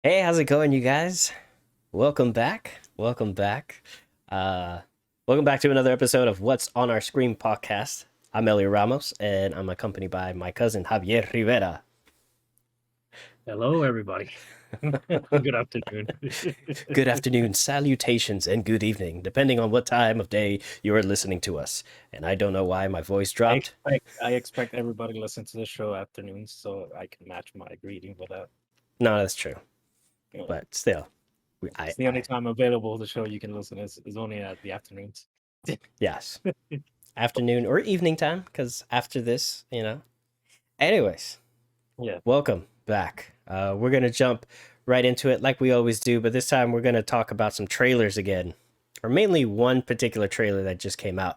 Hey, how's it going, you guys? Welcome back. Welcome back. Uh, welcome back to another episode of What's on Our Screen podcast. I'm Elio Ramos, and I'm accompanied by my cousin Javier Rivera. Hello, everybody. Good afternoon. Good afternoon, salutations, and good evening, depending on what time of day you are listening to us. And I don't know why my voice dropped. I expect everybody to listen to the show afternoons so I can match my greeting with that. No, that's true, You know, but still, it's the only time available the show you can listen is only at the afternoons. yes, afternoon or evening time, because after this. Anyways, Yeah. welcome back. We're going to jump right into it like we always do, but this time we're going to talk about some trailers again, or mainly one particular trailer that just came out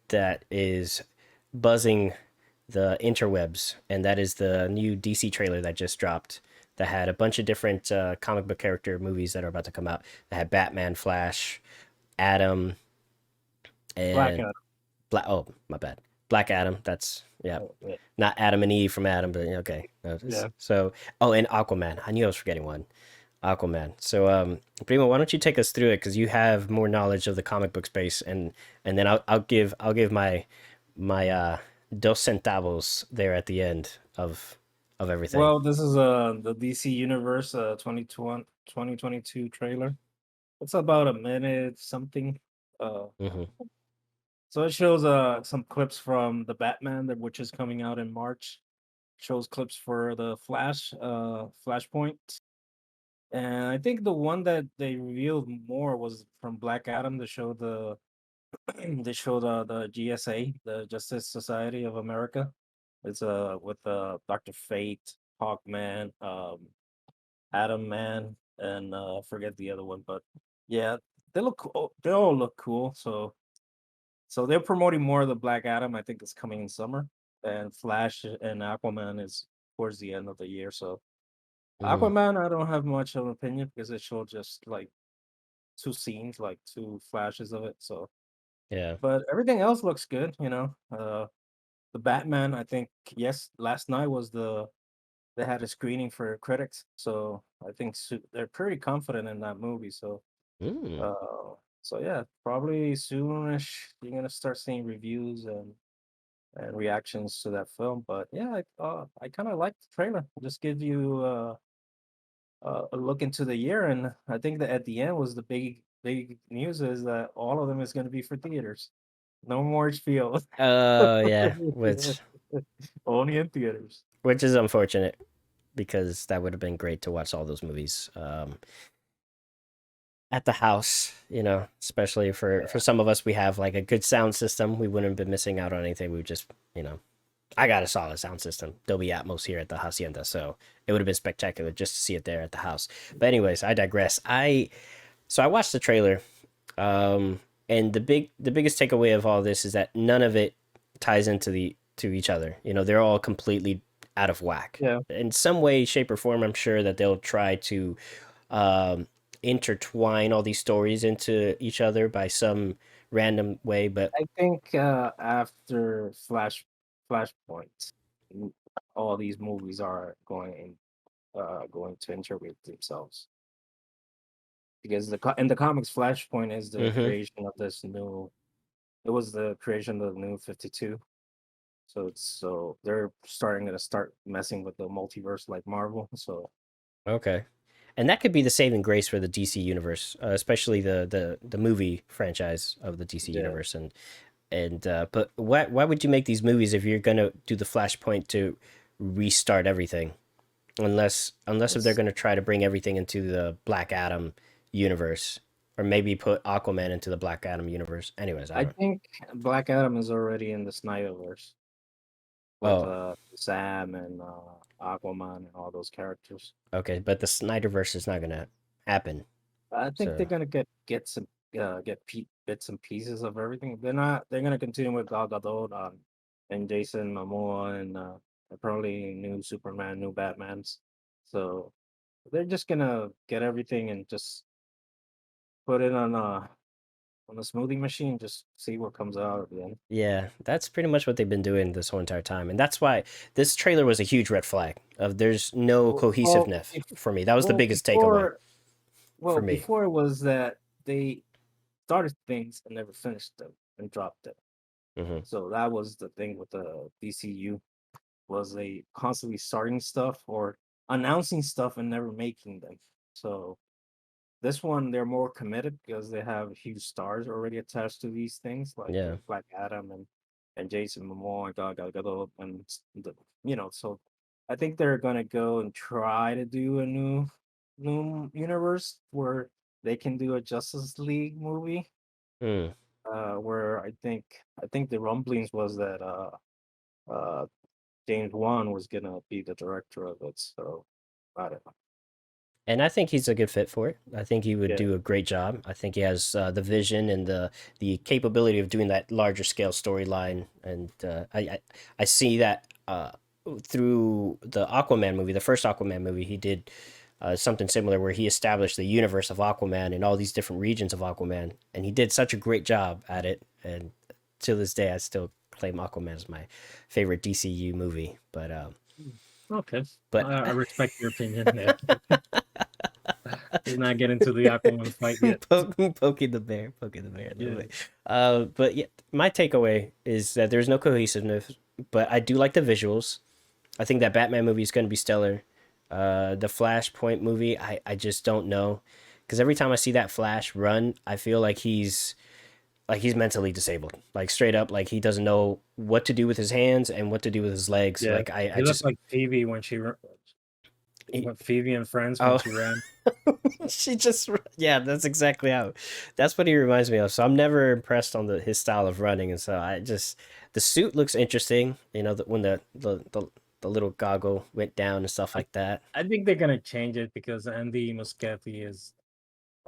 that is buzzing the interwebs, and that is the new DC trailer that just dropped that had a bunch of different comic book character movies that are about to come out. That had Batman, Flash, Adam, Black and Adam. Black. Oh, my bad. Black Adam. That's yeah, Yeah. not Adam and Eve from Adam, but okay. Yeah. So, oh, and Aquaman. I knew I was forgetting one. Aquaman. So, Primo, why don't you take us through it because you have more knowledge of the comic book space, and then I'll give my dos centavos there at the end of everything. Well, this is the DC Universe 2022 trailer. It's about a minute something. Uh Hmm. so it shows some clips from the Batman which is coming out in March. Shows clips for the Flashpoint. And I think the one that they revealed more was from Black Adam to show the they showed the GSA, the Justice Society of America. It's with Dr. Fate, Hawkman, Atom Man, and forget the other one, but yeah, they look cool. They all look cool. So they're promoting more of the Black Adam. I think it's coming in summer, and Flash and Aquaman is towards the end of the year. So Mm, Aquaman, I don't have much of an opinion because it showed just like two scenes, like two flashes of it. So, yeah. but everything else looks good. The Batman, I think yes, last night was they had a screening for critics, so I think they're pretty confident in that movie. Mm, Uh, so yeah, probably soonish you're gonna start seeing reviews and reactions to that film. But yeah, I kind of like the trailer. Just give you a look into the year, and I think that at the end was the big news is that all of them is going to be for theaters. No more HBO. oh yeah, Only in theaters. which is unfortunate because that would have been great to watch all those movies. At the house, especially for Yeah. some of us, we have like a good sound system. We wouldn't have been missing out on anything. We would just. I got a solid sound system, Dolby Atmos here at the hacienda, so it would have been spectacular just to see it there at the house. But anyways, I digress. I watched the trailer, and the biggest takeaway of all this is that none of it ties into the to each other. They're all completely out of whack Yeah. in some way, shape, or form. I'm sure that they'll try to um, intertwine all these stories into each other by some random way. But I think after Flashpoint, m- all these movies are going to integrate themselves because in the comics, Flashpoint is the hmm creation of this new. It was the creation of the new 52. So they're starting to start messing with the multiverse like Marvel. So okay, and that could be the saving grace for the DC universe, especially the movie franchise of the DC yeah, universe. And but why would you make these movies if you're gonna do the Flashpoint to restart everything? Unless if they're it's, gonna try to bring everything into the Black Adam universe, or maybe put Aquaman into the Black Adam universe. Anyways, I I don't. think Black Adam is already in the Snyderverse with Oh, Sam and Aquaman and all those characters. okay, but the Snyderverse is not gonna happen. I think they're So gonna get some bits and pieces of everything. They're not. They're gonna continue with Gal Gadot and Jason Momoa and probably new Superman, new Batman's. So they're just gonna get everything and just put it on. on the smoothie machine, just see what comes out at the end. Yeah, that's pretty much what they've been doing this whole entire time, and that's why this trailer was a huge red flag. Of there's no Well, cohesiveness for me. That was the well, biggest takeaway for me. before it was that they started things and never finished them and dropped them. Hmm. So that was the thing with the DCU, was they constantly starting stuff or announcing stuff and never making them. So this one, they're more committed because they have huge stars already attached to these things, like Yeah. Black Adam and Jason Momoa and Gal Gadot, and the, so I think they're gonna go and try to do a new universe where they can do a Justice League movie. Mm. Where I think the rumblings was that uh James Wan was gonna be the director of it. So I don't know. And I think he's a good fit for it. I think he would Yeah. do a great job. I think he has the vision and the capability of doing that larger scale storyline. And I see that through the Aquaman movie, the first Aquaman movie. He did something similar where he established the universe of Aquaman and all these different regions of Aquaman, and he did such a great job at it. And to this day, I still claim Aquaman as my favorite DCU movie. Mm. Okay. But I respect your opinion there. Let's not get into the Aquaman fight yet. poking the bear, poking the bear a little Yeah. bit. But yeah, my takeaway is that there's no cohesiveness, but I do like the visuals. I think that Batman movie is going to be stellar. The Flashpoint movie, I just don't know, because every time I see that Flash run, I feel like he's mentally disabled, like straight up, like he doesn't know what to do with his hands and what to do with his legs. Yeah. Like I He looked just like Phoebe when he, Phoebe and Friends when oh. she ran. She just yeah, that's exactly how that's what he reminds me of. So I'm never impressed on his style of running, and so I just the suit looks interesting, when the little goggle went down and stuff I like that. I think they're gonna change it because Andy Muschietti is.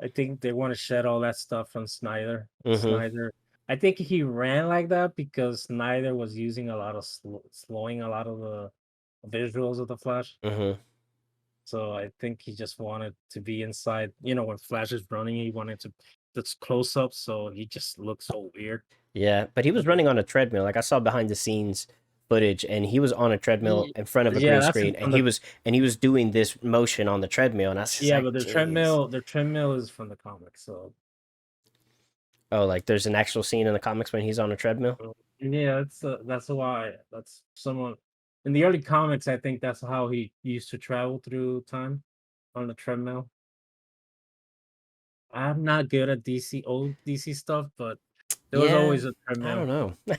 I think they want to shed all that stuff from Snyder. Mm-hmm. I think he ran like that because Snyder was using a lot of slowing a lot of the visuals of the Flash. Mm-hmm. So I think he just wanted to be inside. When Flash is running, he wanted to that's close up, so he just looks so weird. Yeah, but he was running on a treadmill. Like I saw behind the scenes footage, and he was on a treadmill Ye- in front of a Yeah, green that's screen, from and the he was doing this motion on the treadmill, and I was just yeah, like, but jeez. their treadmill is from the comics. So Oh, like there's an actual scene in the comics when he's on a treadmill. yeah, that's why that's someone in the early comics. I think that's how he used to travel through time on the treadmill. I'm not good at old DC stuff, but there was Yeah, always a I don't treadmill. know.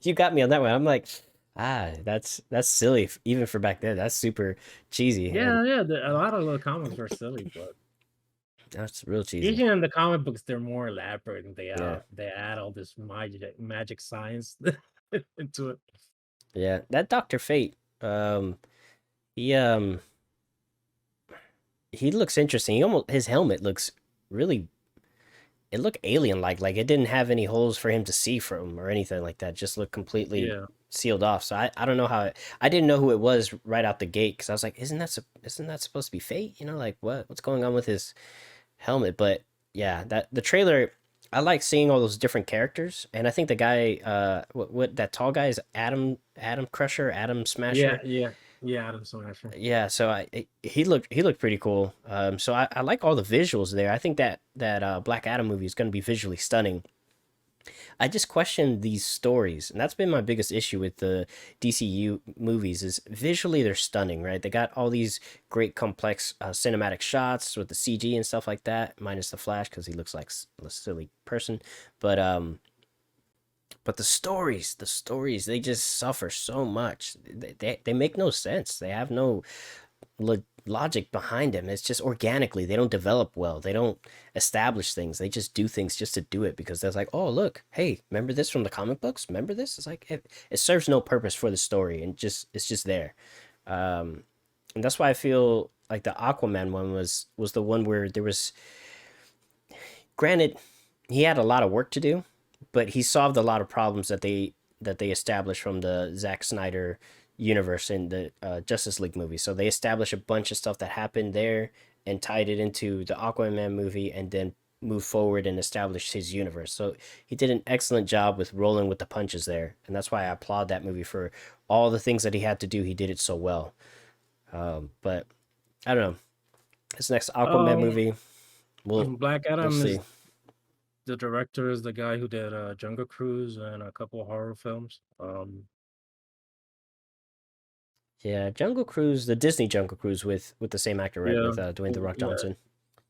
You got me on that one. I'm like, that's silly, even for back then. That's super cheesy, and Yeah, yeah. A lot of the comics were silly, but that's real cheesy. usually in the comic books they're more elaborate and Yeah, they add all this magic science into it. yeah. That Doctor Fate, he he looks interesting. He almost his helmet looks really. It looked alien like it didn't have any holes for him to see from or anything like that. Just looked completely Yeah. sealed off. So I don't know I didn't know who it was right out the gate because I was like, isn't that supposed to be Fate? Like what's going on with his helmet? But yeah, that the trailer. I like seeing all those different characters, and I think the guy, what that tall guy is Adam Crusher, Adam Yeah, Smasher. yeah, yeah. Adam Smasher. Yeah, so he looked pretty cool. So I like all the visuals there. I think that Black Adam movie is going to be visually stunning. I just question these stories, and that's been my biggest issue with the DCU movies. Is visually they're stunning, right? They got all these great complex cinematic shots with the CG and stuff like that, minus the Flash because he looks like a silly person. But the stories, they just suffer so much. They make no sense. They have no logic behind them. It's just organically. They don't develop well. They don't establish things. They just do things just to do it because they're like, oh look, hey, remember this from the comic books? Remember this? It's like it serves no purpose for the story and just it's just there. And that's why I feel like the Aquaman one was the one where there was granted he had a lot of work to do, but he solved a lot of problems that they established from the Zack Snyder universe in the Justice League movie. So they established a bunch of stuff that happened there and tied it into the Aquaman movie, and then move forward and establish his universe. So he did an excellent job with rolling with the punches there, and that's why I applaud that movie for all the things that he had to do. He did it so well. But I don't know. This next Aquaman Um, movie, Black we'll Adam see. is the director is the guy who did Jungle Cruise and a couple horror films. Yeah, Jungle Cruise, the Disney Jungle Cruise with the same actor, right? Yeah, With Dwayne the Rock yeah, Johnson.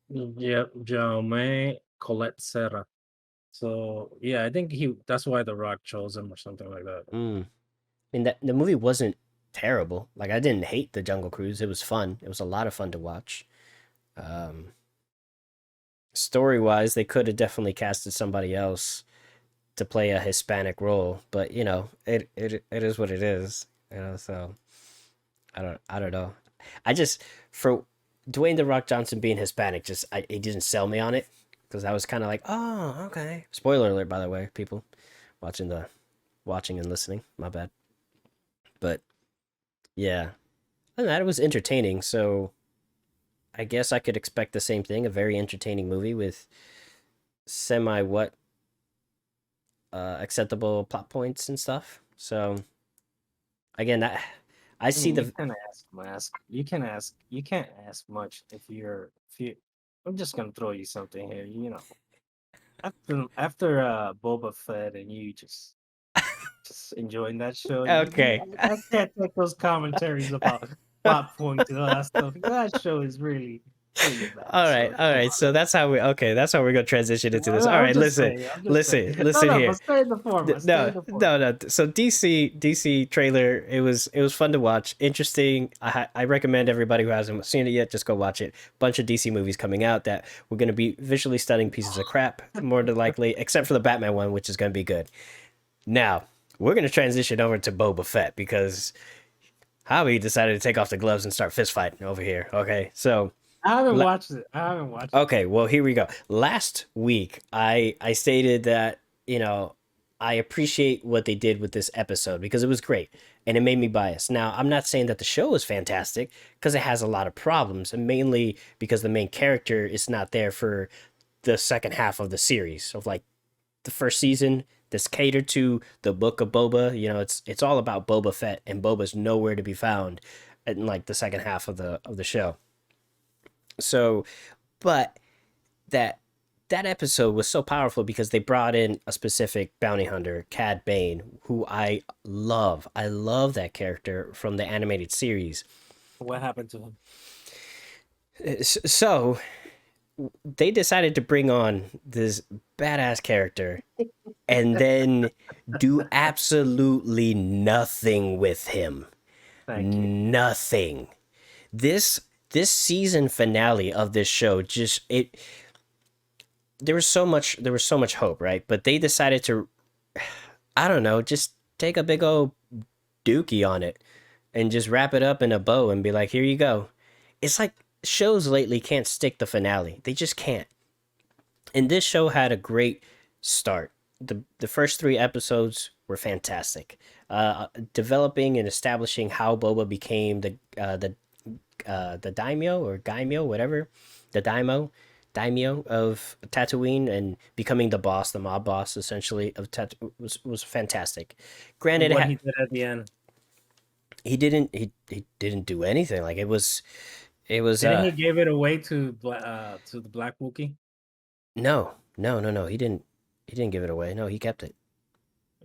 yeah, Jaume Colette Serra. So yeah, I think he that's why The Rock chose him or something like that. Mm. I mean, that the movie wasn't terrible. Like I didn't hate the Jungle Cruise. It was fun. It was a lot of fun to watch. Um, Story wise, they could have definitely casted somebody else to play a Hispanic role, but you know, it is what it is. You know, so I don't know. I just for Dwayne the Rock Johnson being Hispanic, just it didn't sell me on it because I was kind of like, oh, okay. Spoiler alert, by the way, people watching the watching and listening. My bad. But yeah, other than that, it was entertaining. So I guess I could expect the same thing, a very entertaining movie with semi what acceptable plot points and stuff. So again, I I see mean, you the can you can't ask much if you. I'm just gonna throw you something here. You know, after Boba Fett and you just enjoying that show. okay. I can't take those commentaries about plot points and all that stuff. That show is really bad. All right, So all come right. on. So that's how we okay. That's how we're gonna transition into this. All I'm right, just listen, saying. I'm just saying. No, listen no, here. but stay in the format. Stay No, in the no, format. no. So DC trailer. It was fun to watch. Interesting. I recommend everybody who hasn't seen it yet just go watch it. Bunch of DC movies coming out that we're gonna be visually stunning pieces of crap more than likely, except for the Batman one, which is gonna be good. Now we're gonna transition over to Boba Fett because Javi decided to take off the gloves and start fist fighting over here. Okay, so I haven't watched it. I haven't watched it. okay, well here we go. Last week I stated that, you know, I appreciate what they did with this episode because it was great and it made me biased. Now, I'm not saying that the show is fantastic because it has a lot of problems and mainly because the main character is not there for the second half of the series. Of like the first season that's catered to the book of Boba, you know, it's all about Boba Fett and Boba's nowhere to be found in like the second half of the show. So, but that that episode was so powerful because they brought in a specific bounty hunter, Cad Bane, who I love. I love that character from the animated series. What happened to him? So they decided to bring on this badass character and then do absolutely nothing with him. Thank you. Nothing. This season finale of this show just it there was so much hope, right? But they decided to, I don't know, just take a big old dookie on it and just wrap it up in a bow and be like, here you go. It's like shows lately can't stick the finale. They just can't. And this show had a great start. The first three episodes were fantastic. Developing and establishing how Boba became the daimyo or gaimyo, whatever, the daimyo of Tatooine and becoming the boss, the mob boss essentially of Tatooine was fantastic. And Granted, what he did at the end. he didn't do anything. Like it was Didn't he give it away to the Black Wookiee? no. He didn't give it away. No, he kept it.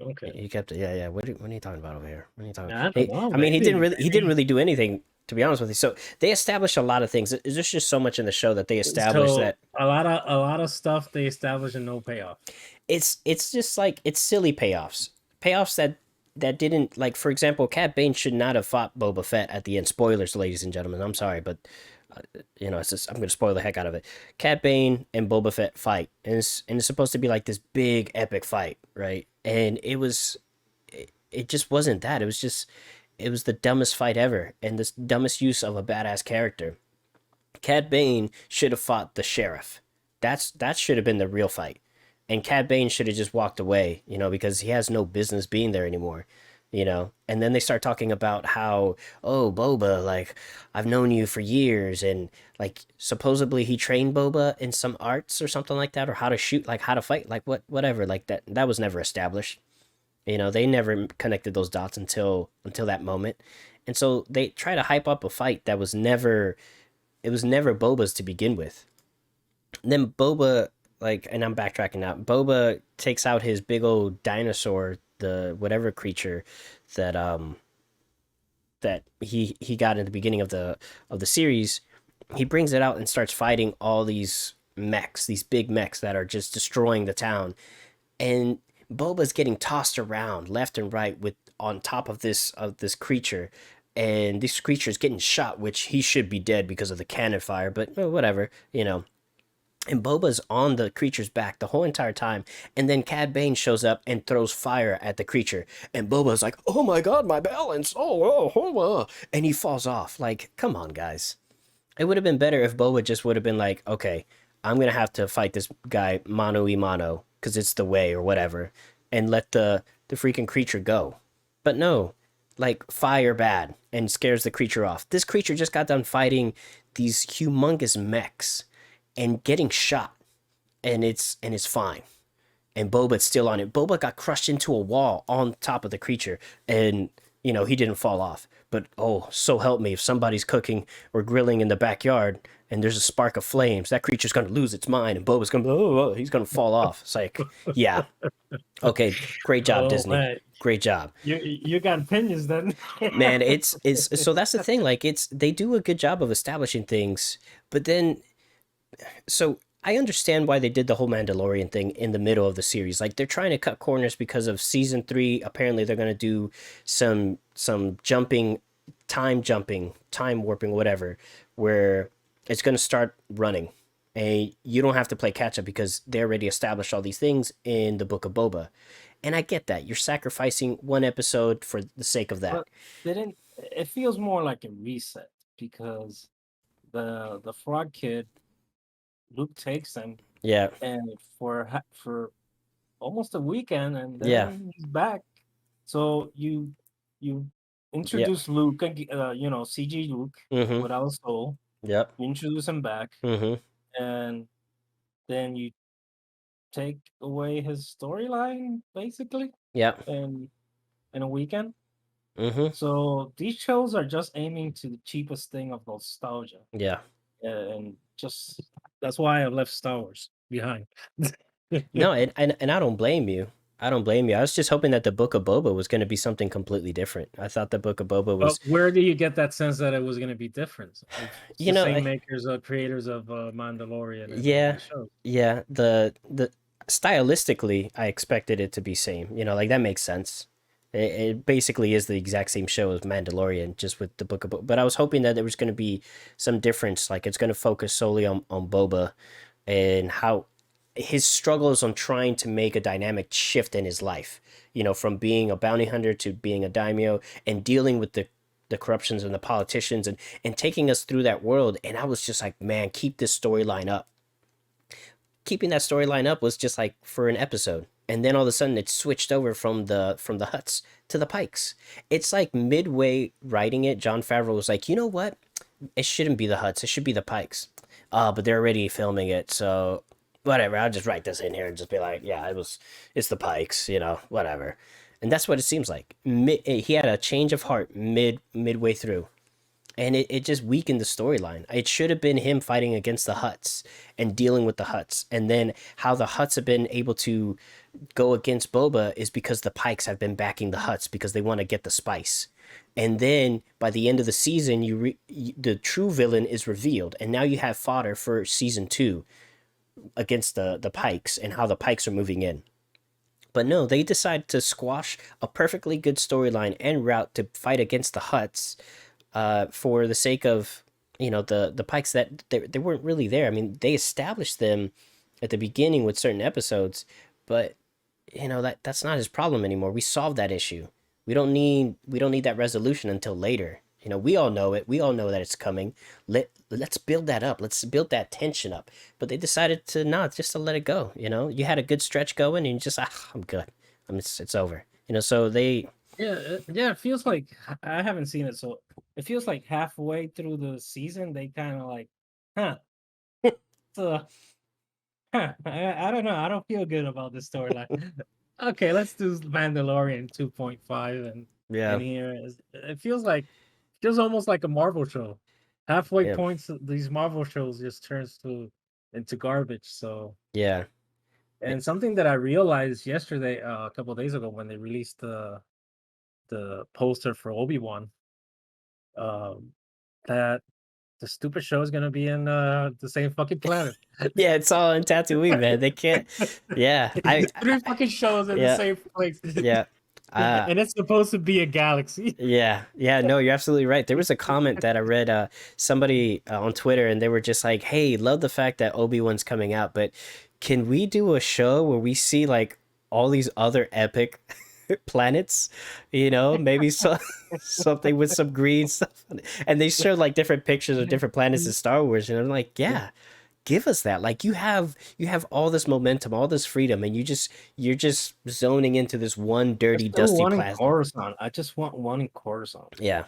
Okay. He kept it. Yeah, yeah. What are you talking about over here? What are you talking? I don't He, know. I mean, Maybe he didn't maybe really do anything to be honest with you. So they established a lot of things. There's just so much in the show that they established so that a lot of stuff they established and no payoff. it's just like it's silly payoffs that didn't, like, for example, Cad Bane should not have fought Boba Fett at the end. Spoilers, ladies and gentlemen. I'm sorry, but you know, it's just, I'm gonna spoil the heck out of it. Cad Bane and Boba Fett fight, and it's supposed to be like this big epic fight, right? And it just wasn't that. It was the dumbest fight ever and the dumbest use of a badass character. Cad Bane should have fought the sheriff. That should have been the real fight. And Cad Bane should have just walked away, you know, because he has no business being there anymore. And then they start talking about how, oh, Boba, like, I've known you for years, and like supposedly he trained Boba in some arts or something like that, or how to shoot, like how to fight, like whatever, like that was never established. They never connected those dots until that moment. And so they try to hype up a fight that was never, it was never Boba's to begin with. And then Boba, like, and I'm backtracking now. Boba takes out his big old dinosaur, the whatever creature that he got in the beginning of the series. He brings it out and starts fighting all these mechs, these big mechs that are just destroying the town. And Boba's getting tossed around left and right with on top of this creature, and this creature's getting shot, which he should be dead because of the cannon fire, but whatever. And Boba's on the creature's back the whole entire time, and then Cad Bane shows up and throws fire at the creature, and Boba's like, "Oh my god, my balance! Oh," and he falls off. Like, come on, guys. It would have been better if Boba just would have been like, "Okay, I'm gonna have to fight this guy mano y mano because it's the way or whatever," and let the freaking creature go. But no, like fire bad and scares the creature off. This creature just got done fighting these humongous mechs and getting shot, and it's fine. And Boba's still on it. Boba got crushed into a wall on top of the creature, and he didn't fall off. But oh, so help me, if somebody's cooking or grilling in the backyard and there's a spark of flames, that creature's gonna lose its mind, and Boba's gonna he's gonna fall off. It's like, yeah, okay, great job, Oh Disney, man, great job. you got opinions then? Man, it's so that's the thing. Like, it's they do a good job of establishing things, but then so I understand why they did the whole Mandalorian thing in the middle of the series. Like, they're trying to cut corners because of season 3. Apparently, they're gonna do some jumping, time warping, whatever, where it's gonna start running, and you don't have to play catch up because they already established all these things in the Book of Boba. And I get that you're sacrificing one episode for the sake of that. But didn't it feels more like a reset because the frog kid Luke takes him Yeah, and for almost a weekend and yeah, then he's back. So you yeah. introduce Luke, CG Luke Mm-hmm. without a soul. Yep. You introduce him back, Mm-hmm. and then you take away his storyline basically Yep. in a weekend. Mm-hmm. So these shows are just aiming to the cheapest thing of nostalgia, Yeah. and just that's why I left Star Wars behind. No, and I don't blame you. I don't blame you. I was just hoping that the Book of Boba was going to be something completely different. I thought the Book of Boba But was, where do you get that sense that it was going to be different? It's you the know, same makers, creators of Mandalorian and all yeah, these shows. yeah. The stylistically, I expected it to be same. Like, that makes sense. It basically is the exact same show as Mandalorian, just with the Book of Boba. But I was hoping that there was going to be some difference. Like, it's going to focus solely on Boba and how his struggles on trying to make a dynamic shift in his life, from being a bounty hunter to being a daimyo, and dealing with the corruptions and the politicians, and taking us through that world. And I was just like, man, keep this storyline up. Keeping that storyline up was just like for an episode. And then all of a sudden it switched over from the Huts to the Pikes. It's like midway writing it, John Favreau was like, you know what? It shouldn't be the Huts. It should be the Pikes. But they're already filming it, so whatever. I'll just write this in here and just be like, yeah, it's the Pikes, whatever. And that's what it seems like. He had a change of heart midway through, and it just weakened the storyline. It should have been him fighting against the Huts and dealing with the Huts, and then how the Huts have been able to go against Boba is because the Pikes have been backing the Huts because they want to get the spice. And then by the end of the season, the true villain is revealed, and now you have fodder for season 2 against the Pikes and how the Pikes are moving in. But no, they decide to squash a perfectly good storyline and route to fight against the Huts, for the sake of the Pikes that they weren't really there. I mean, they established them at the beginning with certain episodes, but that's not his problem anymore. We solved that issue. We don't need that resolution until later. We all know it. We all know that it's coming. Let's build that up. Let's build that tension up. But they decided to not, just to let it go. You had a good stretch going, and you just I'm good. It's over. So Yeah, yeah. It feels like I haven't seen it, so it feels like halfway through the season they kind of like, huh. So, huh, I don't know. I don't feel good about this storyline. Okay, let's do Mandalorian 2.5 Yeah, and here it feels almost like a Marvel show. Halfway yeah, points these Marvel shows just turns to into garbage. So yeah, and something that I realized yesterday, a couple of days ago when they released the poster for Obi-Wan, um, that the stupid show is gonna be in the same fucking planet. yeah. It's all in Tatooine, man. They can't. Yeah, Three fucking shows in the yeah, same place. yeah. Uh, And it's supposed to be a galaxy. Yeah, yeah, no, you're absolutely right. There was a comment that I read, somebody on Twitter, and they were just like, "Hey, love the fact that Obi-Wan's coming out, but can we do a show where we see like all these other epic planets? You know, maybe something with some green stuff." And they showed like different pictures of different planets in Star Wars, and I'm like, "Yeah, give us that. Like you have all this momentum, all this freedom, and you're just zoning into this one There's dirty, still dusty one in planet." Coruscant. I just want one in Coruscant. Yeah.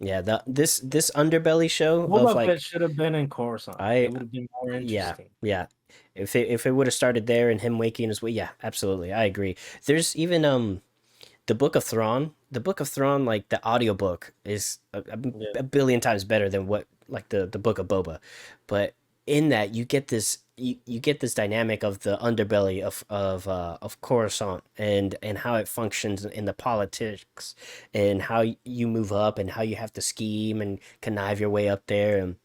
Yeah, this underbelly show of Boba Fett like should have been in Coruscant. It I would have been more yeah, interesting. yeah. If it would have started there and him waking as well, yeah, absolutely. I agree. There's even the Book of Thrawn. The Book of Thrawn, like the audiobook is Yeah. a billion times better than what like the Book of Boba. But in that you get this you get this dynamic of the underbelly of Coruscant and how it functions in the politics and how you move up and how you have to scheme and connive your way up there and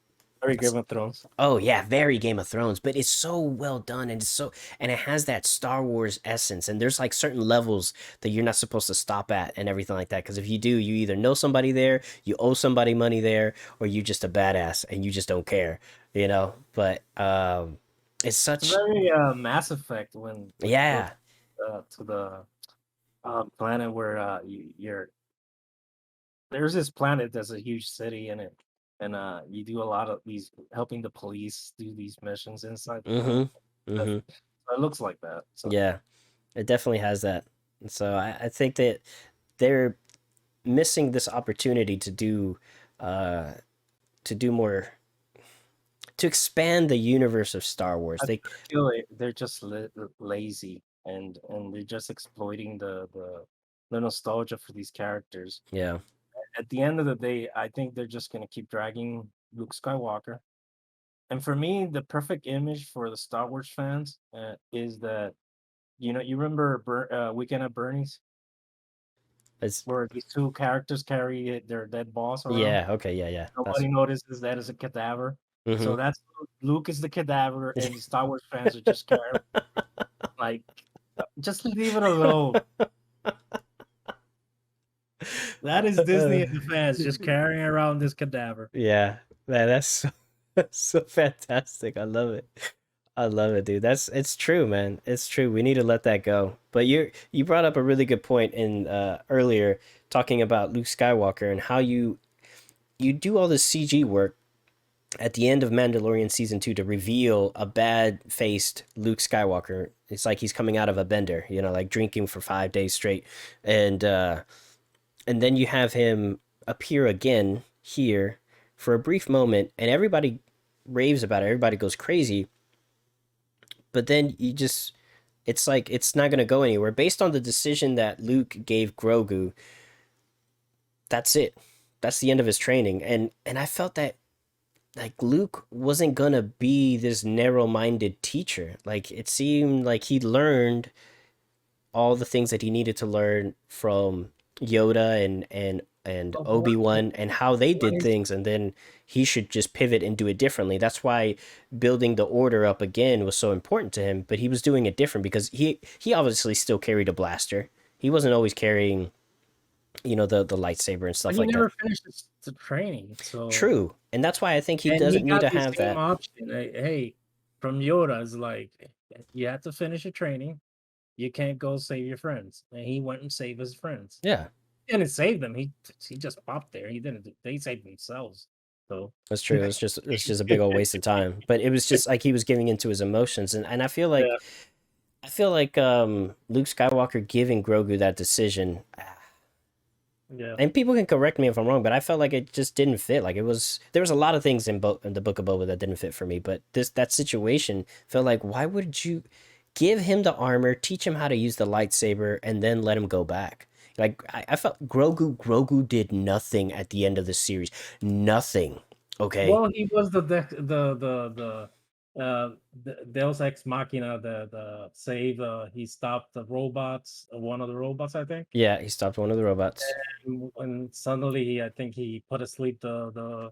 Very Game of Thrones. oh yeah, very Game of Thrones, but it's so well done and and it has that Star Wars essence and there's like certain levels that you're not supposed to stop at and everything like that because if you do, you either know somebody there, you owe somebody money there, or you just a badass and you just don't care, you know? But it's It's such very Mass Effect when you go yeah. to the planet where you're there's this planet that's a huge city in it, and you do a lot of these helping the police do these missions inside the planet. Mhm. Mhm. It looks like that. So Yeah. It definitely has that. And so I think that they're missing this opportunity uh to do more to expand the universe of Star Wars. I They feel like they're just lazy and they're just exploiting the nostalgia for these characters. yeah. At the end of the day, I think they're just gonna keep dragging Luke Skywalker. And for me, the perfect image for the Star Wars fans is that you remember Weekend at Bernie's, It's where these two characters carry their dead boss around. yeah, okay, yeah, yeah. That's Nobody notices that as a cadaver. So mhm. that's Luke is the cadaver, and the Star Wars fans are just carrying like just leave it alone. That is Disney and the fans just carrying around this cadaver. Yeah. Man, that's so, that's so fantastic. I love it. I love it, dude. That's it's true, man. It's true. We need to let that go. But you brought up a really good point in earlier talking about Luke Skywalker and how you do all this CG work at the end of Mandalorian season 2 to reveal a bad-faced Luke Skywalker. It's like he's coming out of a bender, you know, like drinking for 5 days straight. And then you have him appear again here for a brief moment and everybody raves about it. Everybody goes crazy. But then you just it's like it's not going to go anywhere based on the decision that Luke gave Grogu. That's it. That's the end of his training. And I felt that like Luke wasn't gonna be this narrow-minded teacher. Like it seemed like he learned all the things that he needed to learn from Yoda and But Obi-Wan and how they what did is things and then he should just pivot and do it differently. That's why building the order up again was so important to him, but he was doing it different because he obviously still carried a blaster. He wasn't always carrying, the lightsaber and but stuff he like that. never finished the training, so True. And that's why I think he and he doesn't need got to the have same that. option. Hey, from Yoda is like you have to finish your training. You can't go save your friends. And he went and saved his friends. Yeah. He didn't save them. He just popped there. He didn't. They saved themselves. So That's true. It's just a big old waste of time. But it was just like he was giving into his emotions, and I feel like yeah, Luke Skywalker giving Grogu that decision. Yeah. And people can correct me if I'm wrong, but I felt like it just didn't fit. Like it was there was a lot of things in the Book of Boba that didn't fit for me, but that situation felt like why would you give him the armor, teach him how to use the lightsaber, and then let him go back? Like I felt Grogu did nothing at the end of the series, nothing. Okay, Well, he was the Deus Ex Machina, the save. He stopped the robots, one of the robots, I think. yeah, he stopped one of the robots. And suddenly, I think he put asleep the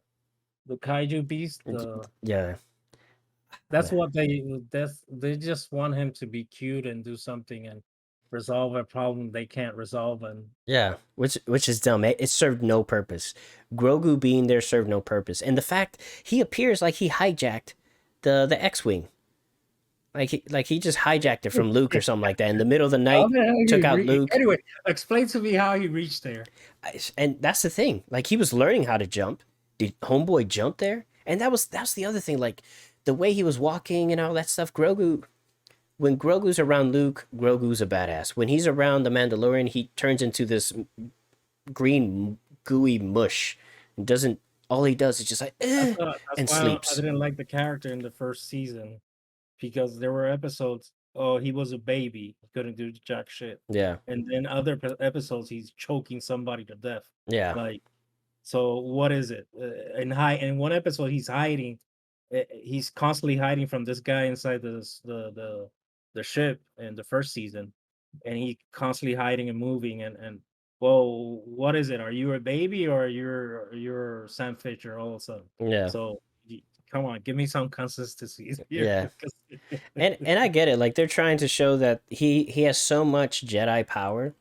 kaiju beast. Yeah, That's what they just want him to be cute and do something and resolve a problem they can't resolve. And yeah, which is dumb. It served no purpose. Grogu being there served no purpose, and the fact he appears like he hijacked the X-wing, like he just hijacked it from Luke or something like that in the middle of the how night, the hell took out Luke. anyway, explain to me how he reached there. And that's the thing. Like he was learning how to jump. Did Homeboy jump there? And that's the other thing. Like the way he was walking and all that stuff. Grogu, when Grogu's around Luke, Grogu's a badass. When he's around the Mandalorian, he turns into this green gooey mush and doesn't. All he does is just like That's and why I sleeps. didn't like the character in the first season, because there were episodes. Oh, he was a baby, he couldn't do jack shit, Yeah, and then other episodes he's choking somebody to death. yeah, Like, so what is it? In one episode he's hiding. He's constantly hiding from this guy inside the ship in the first season, and he constantly hiding and moving. And well, what is it? Are you a baby or you're Sam Fisher all of a sudden? yeah, So come on, give me some consistency here. yeah. 'Cause- And I get it. Like they're trying to show that he has so much Jedi power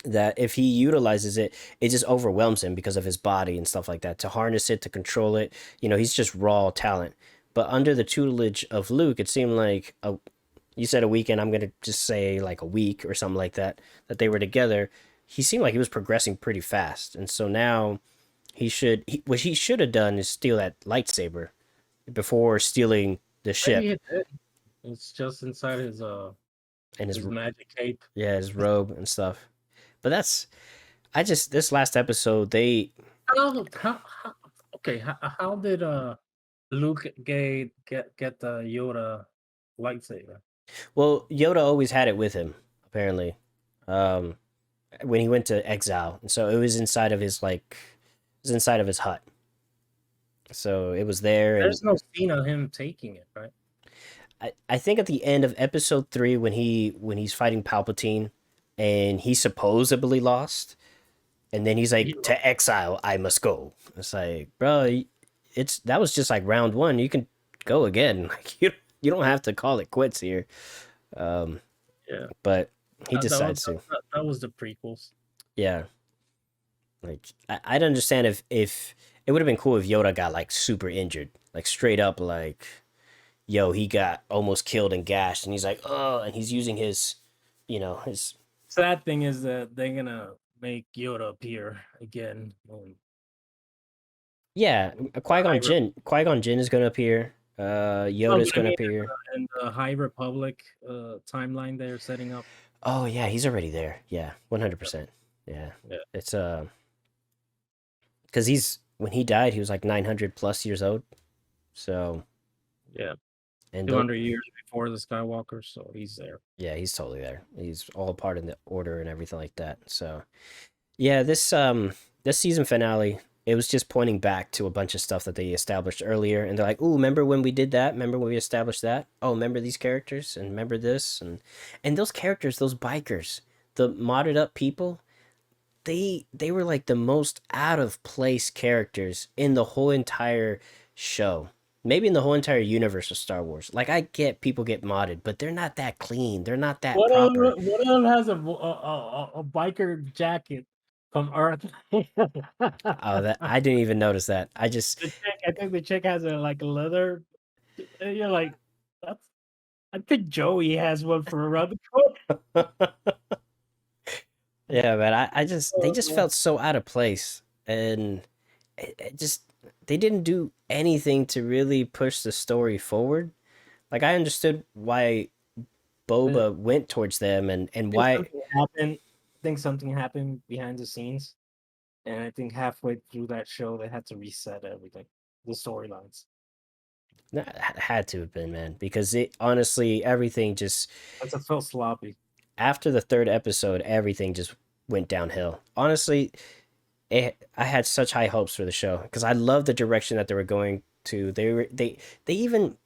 that if he utilizes it, it just overwhelms him because of his body and stuff like that. To harness it, to control it, he's just raw talent. But under the tutelage of Luke, it seemed like you said a weekend. I'm gonna just say like a week or something like that. That they were together. He seemed like he was progressing pretty fast, and so now what he should have done is steal that lightsaber before stealing the Maybe ship it did. It's just inside and his magic cape. his robe and stuff. But that's I just this last episode How okay, how did Luke get the Yoda lightsaber? well, Yoda always had it with him, apparently. Um, when he went to exile. And so it was inside of his hut. So it was there and There's no scene of him taking it, right? I think at the end of episode 3 when he's fighting Palpatine and he supposedly lost and then he's He like lost. to exile I must go. It's like, bro, that was just like round 1. You can go again. Like you don't have to call it quits here. Um, Yeah, but he that was decides to. that was the prequels. Yeah. Like I'd understand if it would have been cool if Yoda got like super injured, like straight up like yo, he got almost killed and gashed and he's like, "Oh," and he's using his Sad thing is that they're gonna make Yoda appear again. yeah, High Qui-Gon Jinn is going to appear. No, Yoda's but I going to mean, appear. in the High Republic timeline they're setting up. Oh yeah, he's already there. Yeah, Yeah, 100%. Yeah. yeah, It's cuz he's when he died he was like 900 plus years old. So, yeah. and don't 200 years before the Skywalker, so he's there. yeah, he's totally there. He's all part in the order and everything like that. So, yeah, this season finale, it was just pointing back to a bunch of stuff that they established earlier, and they're like, "Ooh, remember when we did that? Remember when we established that? Oh, remember these characters and remember this and those characters, those bikers, the modded up people, they were like the most out of place characters in the whole entire show. Maybe in the whole entire universe of Star Wars. Like I get people get modded, but they're not that clean. They're not that proper. What else has a biker jacket from Earth? Oh, that I didn't even notice that. I just I think the chick has like a leather. And you're like, that's. I think Joey has one for around the yeah, man. I just they just corner. felt so out of place, and it just they didn't do anything to really push the story forward. Like I understood why Then Boba went towards them and then why something happened. think something happened behind the scenes, and I think halfway through that show they had to reset everything, the storylines. That had to have been, man, because it honestly everything just It felt sloppy. after the third episode, everything just went downhill. Honestly, I had such high hopes for the show because I love the direction that they were going to. They even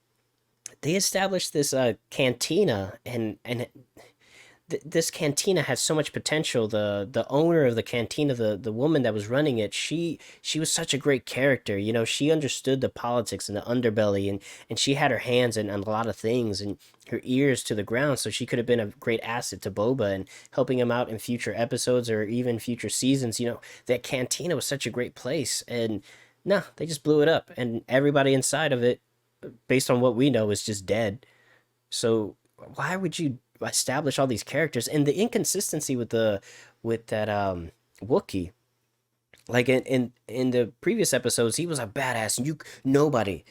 they established this cantina, and this cantina has so much potential. The owner of the cantina, the woman that was running it, she was such a great character. You know, she understood the politics and the underbelly, and she had her hands in a lot of things and her ears to the ground, so she could have been a great asset to Boba and helping him out in future episodes or even future seasons. You know, that cantina was such a great place, and no, they just blew it up, and everybody inside of it, based on what we know, is just dead. So why would you establish all these characters and the inconsistency with the with that Wookiee? Like in the previous episodes, he was a badass, and you nobody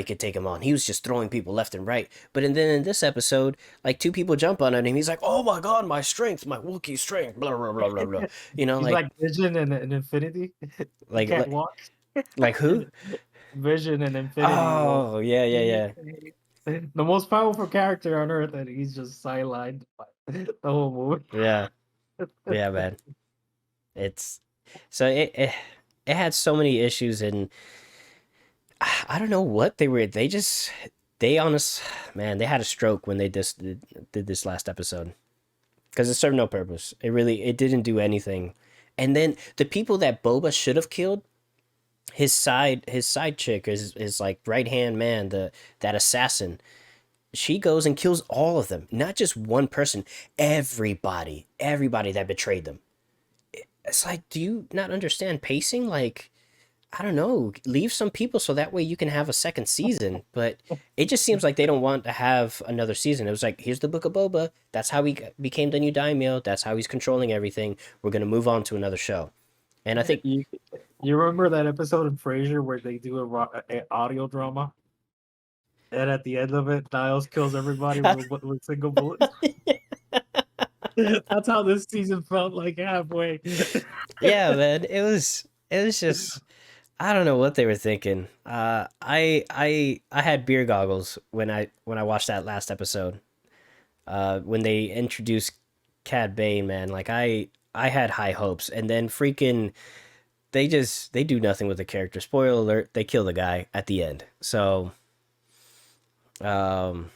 could take him on. He was just throwing people left and right. But and then in this episode, like two people jump on him, he's like, "Oh my god, my strength, my Wookiee strength!" Blah blah blah blah blah. You know, He's like Vision and Infinity. He like can't like walk. like who? Vision and Infinity. Oh yeah yeah yeah The most powerful character on Earth, and he's just sidelined by the whole movie. yeah yeah man. It's so it had so many issues, and I don't know what they were. They just they honest man. They had a stroke when they just did this last episode because it served no purpose. It didn't do anything. And then the people that Boba should have killed, his side chick, is like right hand man, the that assassin. She goes and kills all of them, not just one person. Everybody that betrayed them. It's like, do you not understand pacing? Like, I don't know, leave some people so that way you can have a second season. But it just seems like they don't want to have another season. It was like, here's the Book of Boba. That's how he became the new daimyo. That's how he's controlling everything. We're gonna move on to another show. And I think, You, you remember that episode of Frasier where they do a audio drama, and at the end of it, Niles kills everybody with single bullets. That's how this season felt like halfway. yeah, man, it was just I don't know what they were thinking. I had beer goggles when I watched that last episode. When they introduced Cad Bane, man, like I had high hopes, and then freaking they do nothing with the character. Spoiler alert: they kill the guy at the end. So, um,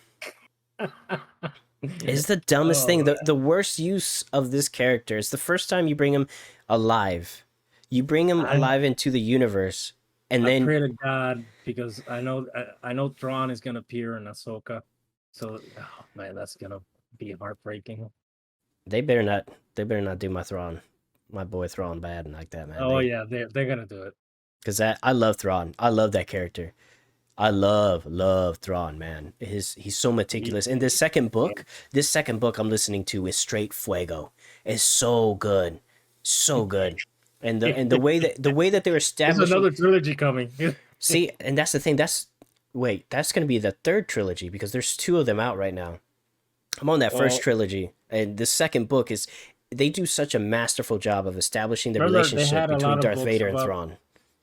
it's the dumbest thing. Oh, The worst use of this character. It's the first time you bring him alive. You bring him I alive into the universe, and I then pray to God because I know Thrawn is gonna appear in Ahsoka, so oh, man, that's gonna be heartbreaking. they better not. They better not do my boy Thrawn bad like that, man. Oh They yeah, they're gonna do it. because that I love Thrawn. I love that character. I love Thrawn, man. He's so He- meticulous. And this second book I'm listening to is straight fuego. It's so good. And the way that they're There's establishing. another trilogy coming. See, and that's the thing. That's gonna be the third trilogy because there's two of them out right now. I'm on that first Well, trilogy, and the second book is. They do such a masterful job of establishing the remember they relationship had a between lot of Darth books Vader and about. Thrawn.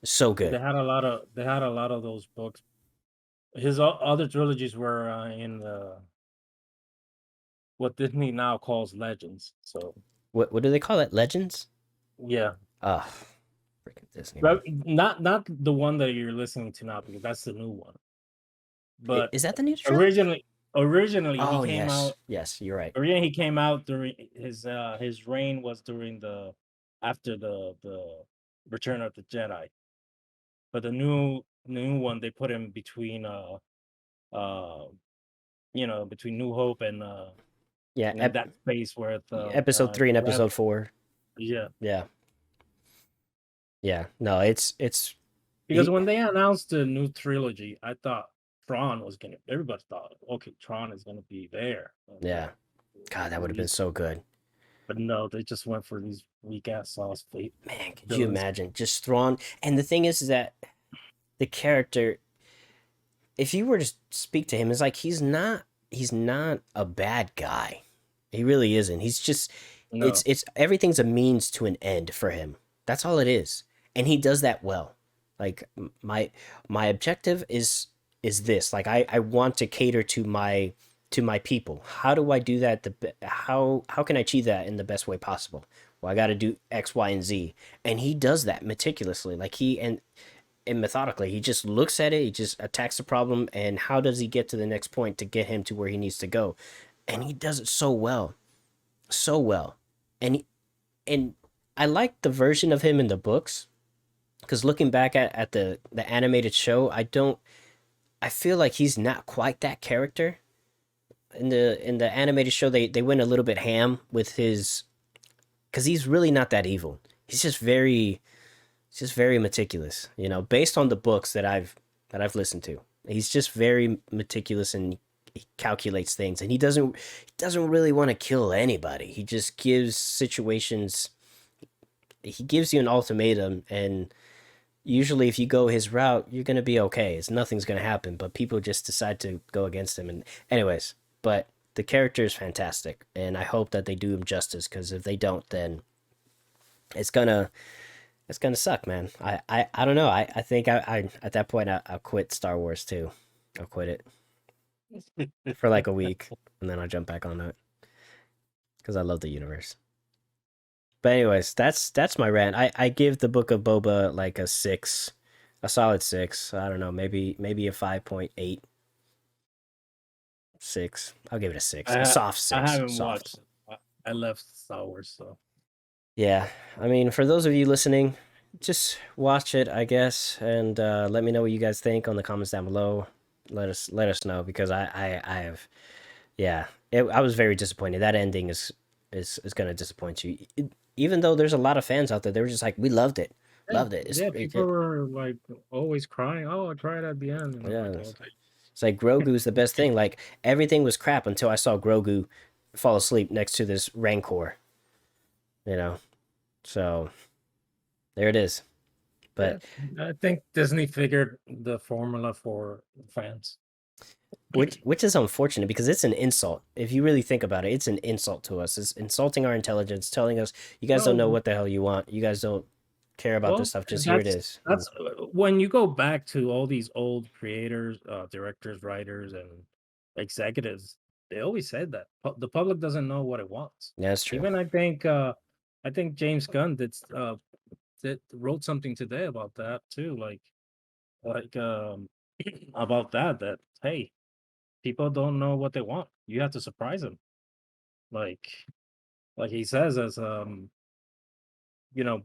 So good. They had a lot of those books. His other trilogies were in what Disney now calls Legends. So What do they call it? Legends? yeah, Ah, freaking Disney, man. but not the one that you're listening to now because that's the new one. But Is that the new trilogy? originally he Oh came yes, out. yes, you're right. Originally he came out during his reign was during after the Return of the Jedi. But the new one they put him between uh between New Hope Yeah, and that space where episode 3 and Rebel. episode 4. Yeah, Yeah, yeah. No, it's because he, when they announced the new trilogy, I thought Tron was gonna. Everybody thought, okay, Tron is gonna be there. yeah. God, that would have been so good. But no, they just went for these weak ass sauce fate Man, could you villains. imagine just Thrawn? And the thing is that the character, if you were to speak to him, is like he's not a bad guy. He really isn't. No. It's everything's a means to an end for him. That's all it is, and he does that well. Like my objective is this. Like I want to cater to my people. How do I do that? How can I achieve that in the best way possible? Well, I got to do X, Y, and Z, and he does that meticulously. Like and methodically, he just looks at it. He just attacks the problem, and how does he get to the next point to get him to where he needs to go? And he does it so well, so well. And and I like the version of him in the books because looking back at the animated show, I feel like he's not quite that character. In the animated show, they went a little bit ham with his because he's really not that evil. He's just very meticulous, you know, based on the books that I've listened to. He's just very meticulous and he calculates things and he doesn't really want to kill anybody. He just gives situations he gives you an ultimatum and usually if you go his route, you're going to be okay. It's nothing's going to happen, but people just decide to go against him and anyways, but the character is fantastic and I hope that they do him justice cuz if they don't then it's going to it's gonna suck, man. I don't know. I think I at that point I'll quit Star Wars too. I'll quit it for like a week and then I'll jump back on it because I love the universe. But anyways, that's my rant. I give the Book of Boba like a six, a solid six. I don't know, maybe a 5.8, 6. I'll give it a six, a soft I six, haven't soft. watched. I left Star Wars, so Yeah, I mean, for those of you listening, just watch it, I guess, and let me know what you guys think on the comments down below. Let us know because I have yeah, I was very disappointed. That ending is gonna disappoint you. Even though there's a lot of fans out there, they were just like, we yeah, loved it. yeah. People were like always crying. Oh, I cried at the end, and I'm Yeah, like, okay. it's like Grogu's the best thing. Like everything was crap until I saw Grogu fall asleep next to this Rancor. You know, so there it is. Yeah, But I think Disney figured the formula for fans. which is unfortunate because it's an insult. If you really think about it, it's an insult to us. It's insulting our intelligence, telling us you guys don't know No, what the hell you want. You guys don't care about this well, stuff. Just here it that's is. that's when you go back to all these old creators, directors, writers, and executives. They always said that the public doesn't know what it wants. Yeah, that's true. Even I think James Gunn wrote something today about that too. Like about that hey, people don't know what they want. You have to surprise them. Like like he says as you know,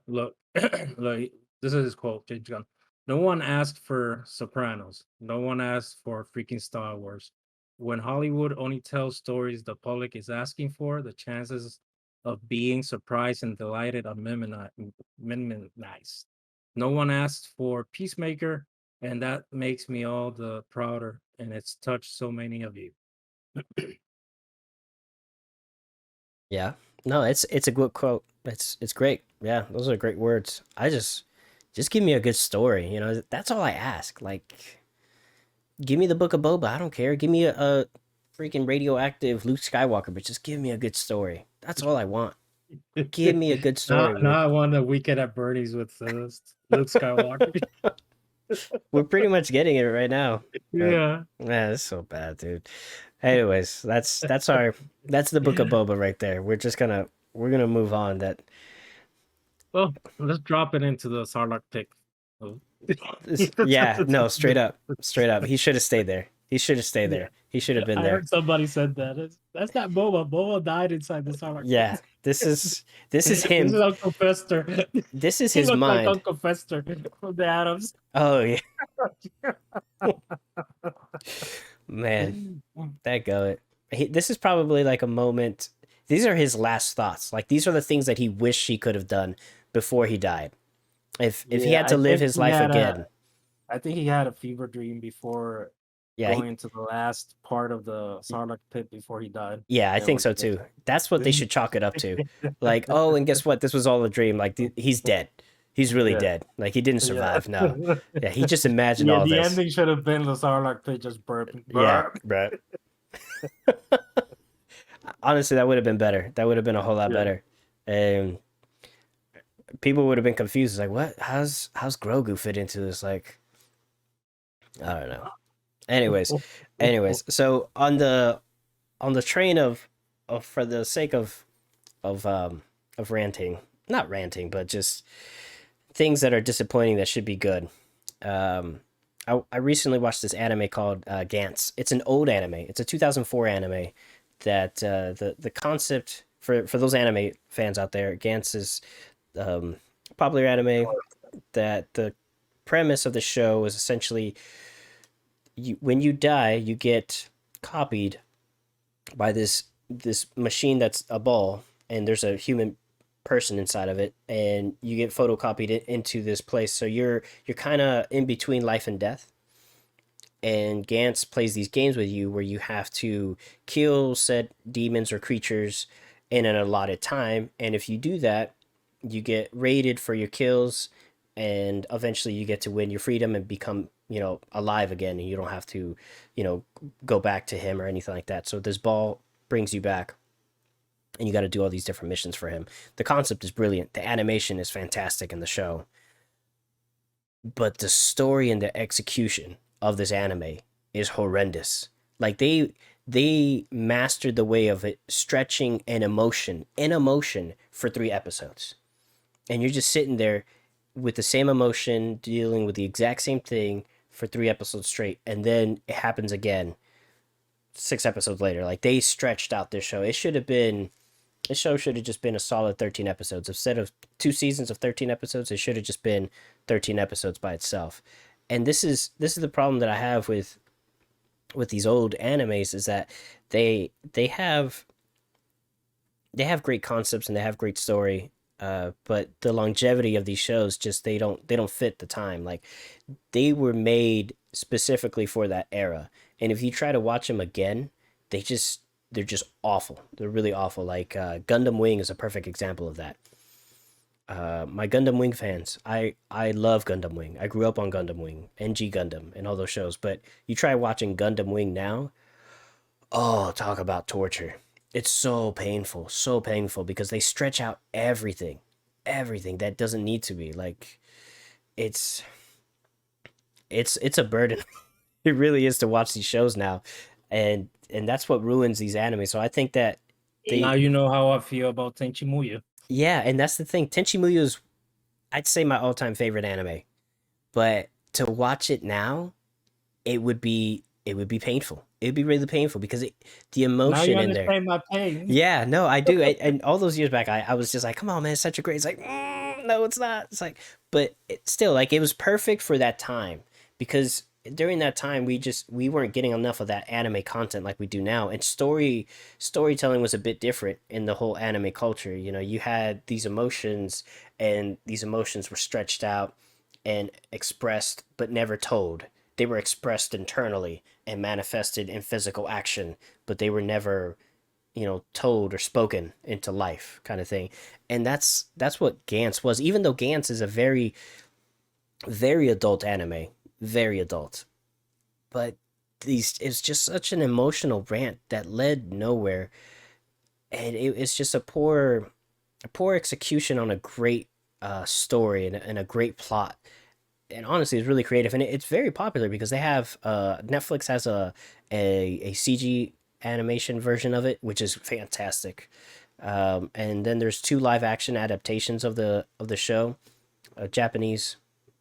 look, like this is his quote, James Gunn. No one asked for Sopranos. No one asked for freaking Star Wars. When Hollywood only tells stories the public is asking for, the chances of being surprised and delighted are minimized. No one asked for Peacemaker, and that makes me all the prouder. And it's touched so many of you. Yeah. No, it's a good quote. It's great. Yeah, those are great words. I just give me a good story. You know, that's all I ask. Like, give me the Book of Boba. I don't care. Give me a freaking radioactive Luke Skywalker, but just give me a good story. That's all I want. Give me a good now, story with now I want a weekend at Bernie's with Luke Skywalker. we're pretty much getting it right now. But Yeah. man, it's so bad, dude. Anyways, that's the Book of Boba right there. We're gonna move on. That Well, let's drop it into the Sarlacc pit. Oh. yeah, no, straight up. He should have stayed there. He should have stayed Yeah. there. He should have been I there. heard somebody said that. That's not Boba. Boba died inside the Sarlacc Yeah, pit. this is This is him. Uncle Fester. This is He his looks like mind. Uncle Fester from the Adams. Oh yeah, man, that go. This is probably like a moment. These are his last thoughts. Like these are the things that he wished he could have done before he died. If he Yeah, had to live his life again, I think he had a fever dream before yeah, going into the last part of the Sarlacc pit before he died. yeah, I And think when so too. That's what they should chalk it up to. Like, oh, and guess what? This was all a dream. Like he's dead. He's really yeah, dead. Like he didn't yeah. survive. No, yeah, he just imagined Yeah, all the this. ending should have been the Sarlacc pit just burping. Yeah, Burp. right. Honestly, that would have been better. That would have been a whole lot Yeah. better. And people would have been confused. Like, what? How's Grogu fit into this? Like, I don't know. Anyways, so on the train of for the sake of ranting, not ranting, but just things that are disappointing that should be good. Um, I recently watched this anime called Gantz. It's an old anime. It's a 2004 anime that the concept for those anime fans out there, Gantz is popular anime that the premise of the show is essentially when you die, you get copied by this machine that's a ball, and there's a human person inside of it, and you get photocopied into this place. So you're kind of in between life and death. And Gantz plays these games with you where you have to kill said demons or creatures in an allotted time. And if you do that, you get rated for your kills, and eventually you get to win your freedom and become, alive again, and you don't have to, you know, go back to him or anything like that. So this ball brings you back, and you got to do all these different missions for him. The concept is brilliant. The animation is fantastic in the show, but the story and the execution of this anime is horrendous. Like they mastered the way of it stretching an emotion for 3 episodes, and you're just sitting there with the same emotion, dealing with the exact same thing for 3 episodes straight, and then it happens again 6 episodes later. Like they stretched out this show. This show should have just been a solid 13 episodes. Instead of 2 seasons of 13 episodes, it should have just been 13 episodes by itself. And this is the problem that I have with these old animes, is that they have great concepts and they have great story, but the longevity of these shows, just they don't fit the time. Like they were made specifically for that era, and if you try to watch them again, they're just awful. They're really awful. Like Gundam Wing is a perfect example of that. My Gundam Wing fans, I love Gundam Wing. I grew up on Gundam Wing, NG Gundam, and all those shows. But you try watching Gundam Wing now, oh, talk about torture. It's so painful because they stretch out everything that doesn't need to be. Like it's it's a burden. It really is to watch these shows now, and that's what ruins these animes. So I think that Now they, you know how I feel about Tenchimuyo. yeah, and that's the thing. Tenchi Muyo is, I'd say, my all-time favorite anime, but to watch it now, it would be painful. It'd be really painful because the Now you emotion in there. understand my pain. Yeah, no, I do. And all those years back, I was just like, come on, man, it's such a great. It's like, no, it's not. It's like, but still, like, it was perfect for that time because during that time, we weren't getting enough of that anime content like we do now, and storytelling was a bit different in the whole anime culture. You know, you had these emotions, and these emotions were stretched out and expressed, but never told. They were expressed internally and manifested in physical action, but they were never, told or spoken into life, kind of thing. And that's what Gantz was. Even though Gantz is a very very adult anime, very adult, but these it's just such an emotional rant that led nowhere, and it's just a poor execution on a great story and a great plot. And honestly, it's really creative, and it's very popular because they have Netflix has a CG animation version of it, which is fantastic. And then there's two live action adaptations of the show, Japanese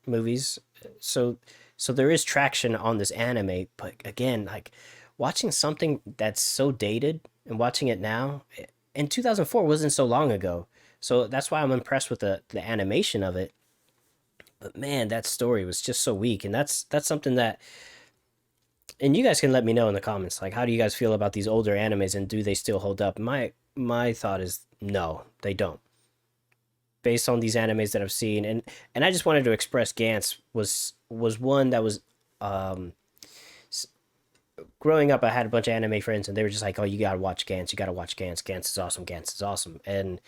movies. So so there is traction on this anime, but again, like watching something that's so dated and watching it now in 2004 wasn't so long ago. So that's why I'm impressed with the animation of it. But man, that story was just so weak, and that's something that, and you guys can let me know in the comments, like how do you guys feel about these older animes, and do they still hold up? My thought is no, they don't, based on these animes that I've seen. And I just wanted to express Gantz was one that was um growing up. I had a bunch of anime friends, and they were just like, "Oh, you gotta watch Gantz. You gotta watch Gantz. Gantz is awesome. Gantz is awesome." And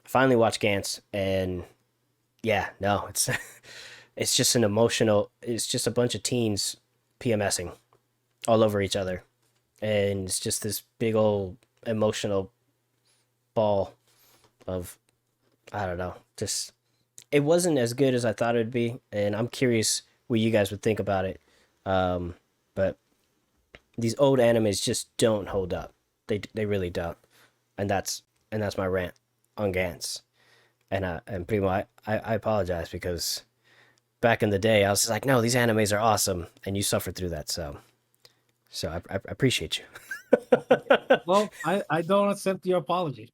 I finally watched Gantz, and yeah, no, it's it's just an emotional. It's just a bunch of teens PMSing all over each other, and it's just this big old emotional ball of, I don't know, just it wasn't as good as I thought it'd be, and I'm curious what you guys would think about it. But these old animes just don't hold up. They really don't, and that's my rant on Gantz. And Primo, I apologize because back in the day I was just like, no, these animes are awesome, and you suffered through that, so I appreciate you. Well, I don't accept your apology.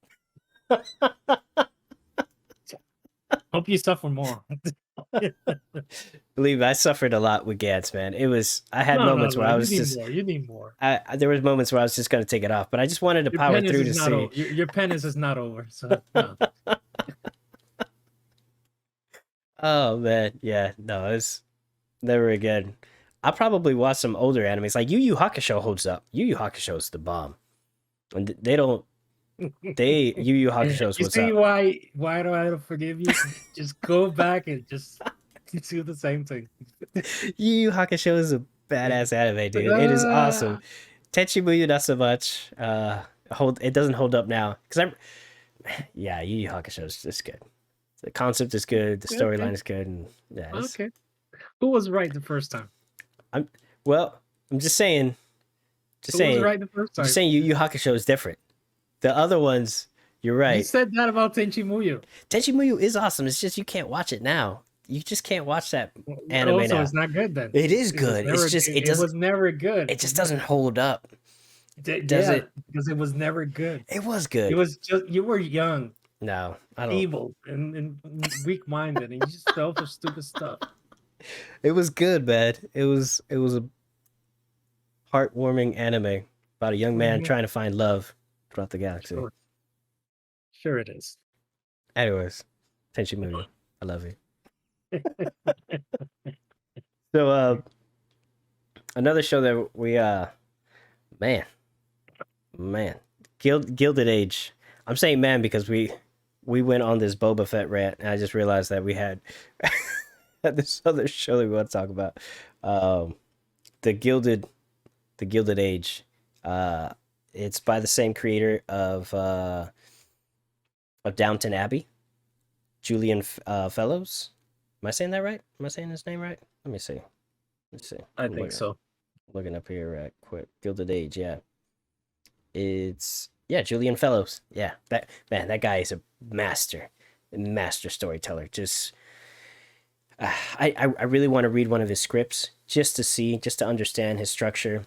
Hope you suffer more. Believe me, I suffered a lot with Gantz, man. I had No, no, moments where no. I You was need just more. You need more. there was moments where I was just gonna take it off, but I just wanted to Your power penance through is to not see. over. Your penance is not over. So no. Oh man, yeah, no, it's never again. I probably watch some older animes like Yu Yu Hakusho holds up. Yu Yu Hakusho is the bomb, and they don't. They Yu Yu Hakusho is You what's see up. why do I have to forgive you? Just go back and just do the same thing. Yu Yu Hakusho is a badass anime, Like, dude. It is awesome. Tenchi Muyo not so much. It doesn't hold up now because yeah, Yu Yu Hakusho is just good. The concept is good. The okay, storyline is good, and yeah, okay. Who was right the first time? I'm well. I'm just saying, just Who was saying, right the first time? Yu Yu Hakusho is different. The other ones, you're You right. said that about Tenchi Muyo. Tenchi Muyo is awesome. It's just you can't watch it now. You just can't watch that anime Also, now. it's not good then. It is It was good. It's never. just It was never good. it just doesn't hold up. Does Yeah, it? because it was never good. It was It good. was just you were young, No, I don't. feeble, and weak-minded, and you just fell for stupid stuff. It was good, man. It was a heartwarming anime about a young man Mhm. trying to find love throughout the galaxy. Sure, sure it is. Anyways, Tenchi Muyo, I love you. So, another show that we man, man, Gilded Age. I'm saying man because we went on this Boba Fett rant, and I just realized that we had this other show that we want to talk about. Um, the Gilded the Gilded Age. Uh, it's by the same creator of Downton Abbey, Julian Fellows. Am I saying that right? Am I saying his name right? Let me see. Let's see. I I'm think so. looking up here right quick. Gilded Age. Yeah, it's yeah Julian Fellows. Yeah, that man. That guy is a master storyteller. Just I really want to read one of his scripts just to see, just to understand his structure,